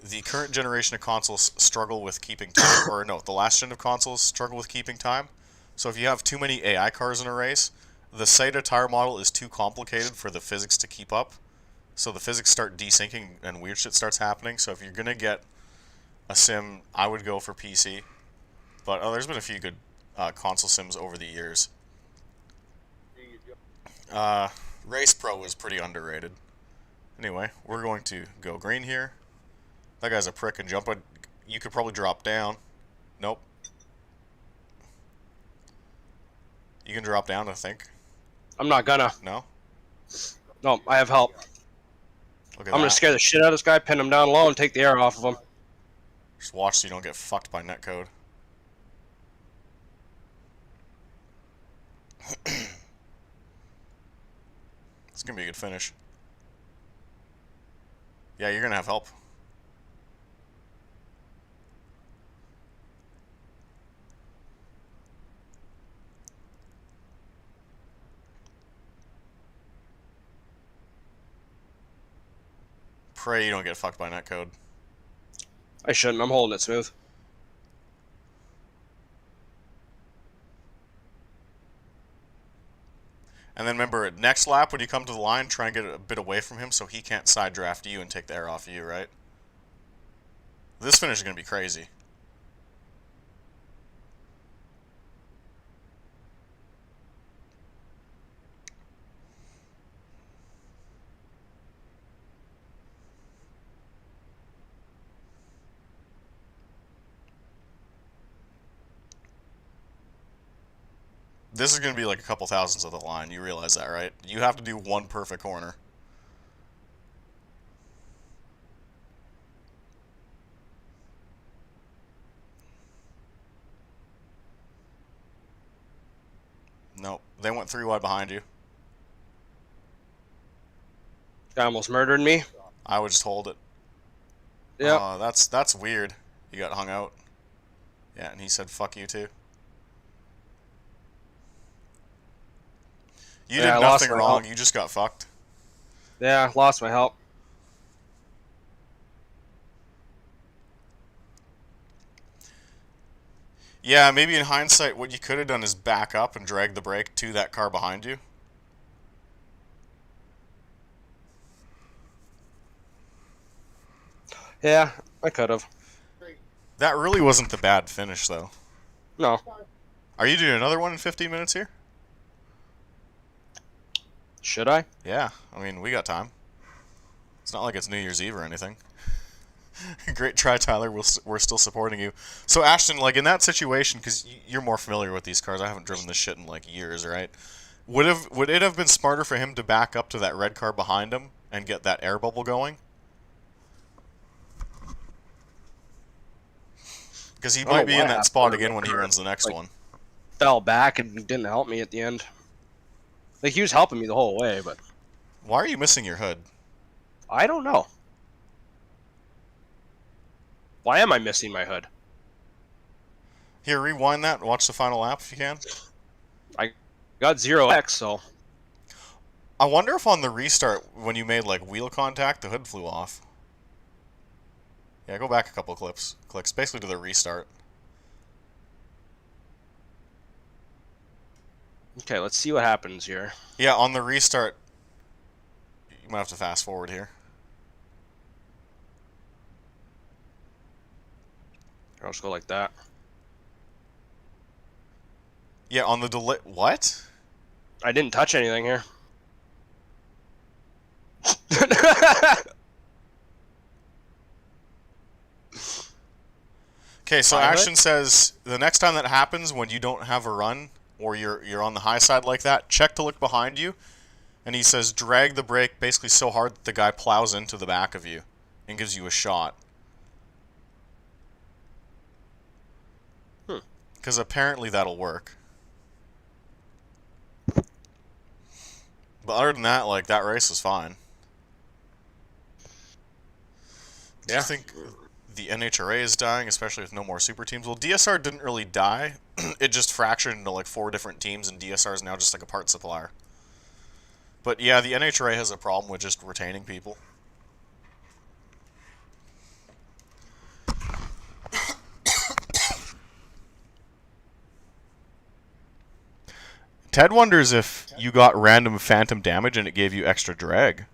The current generation of consoles struggle with keeping time. Or, no, the last gen of consoles struggle with keeping time. So if you have too many AI cars in a race, the SATA tire model is too complicated for the physics to keep up. So the physics start desyncing and weird shit starts happening. So if you're going to get a sim, I would go for PC. But there's been a few good console sims over the years. Race Pro is pretty underrated. Anyway, we're going to go green here. That guy's a prick and jump. You could probably drop down. Nope. You can drop down, I think.
I'm not gonna.
No?
No, I have help.
Look at
I'm gonna scare the shit out of this guy, pin him down low, and take the air off of him.
Just watch so you don't get fucked by netcode. It's going to be a good finish. Yeah, you're going to have help. Pray you don't get fucked by netcode.
I shouldn't. I'm holding it smooth.
And then remember, next lap when you come to the line, try and get a bit away from him so he can't side draft you and take the air off you, right? This finish is going to be crazy. This is going to be like a couple thousandths of the line. You realize that, right? You have to do one perfect corner. Nope. They went 3 wide behind you.
Guy almost murdered me.
I would just hold it.
Yeah.
That's weird. You got hung out. Yeah, and he said fuck you too. You did nothing wrong. You just got fucked.
Yeah, lost my help.
Yeah, maybe in hindsight, what you could have done is back up and drag the brake to that car behind you.
Yeah, I could have.
That really wasn't the bad finish, though.
No.
Are you doing another one in 15 minutes here?
Should I?
Yeah, I mean, we got time. It's not like it's New Year's Eve or anything. Great try, Tyler. We're still supporting you. So, Ashton, like in that situation, because you're more familiar with these cars, I haven't driven this shit in like years, right? Would it have been smarter for him to back up to that red car behind him and get that air bubble going? Because he might be in that spot again when he runs the next one.
Fell back and didn't help me at the end. Like, he was helping me the whole way, but...
Why are you missing your hood?
I don't know. Why am I missing my hood?
Here, rewind that and watch the final lap if you can.
I got 0x, so...
I wonder if on the restart, when you made, like, wheel contact, the hood flew off. Yeah, go back a couple clicks, basically to the restart.
Okay, let's see what happens here.
Yeah, on the restart, you might have to fast forward here.
I'll just go like that.
Yeah, on the delay... What?
I didn't touch anything here.
Okay, so Ashton says the next time that happens, when you don't have a run or you're on the high side like that, check to look behind you. And he says drag the brake basically so hard that the guy plows into the back of you and gives you a shot. Because apparently that'll work. But other than that, like, that race was fine. Do you think the NHRA is dying, especially with no more super teams? Well, DSR didn't really die. It just fractured into like 4 different teams, and DSR is now just like a part supplier. But yeah, the NHRA has a problem with just retaining people. Ted wonders if you got random phantom damage and it gave you extra drag.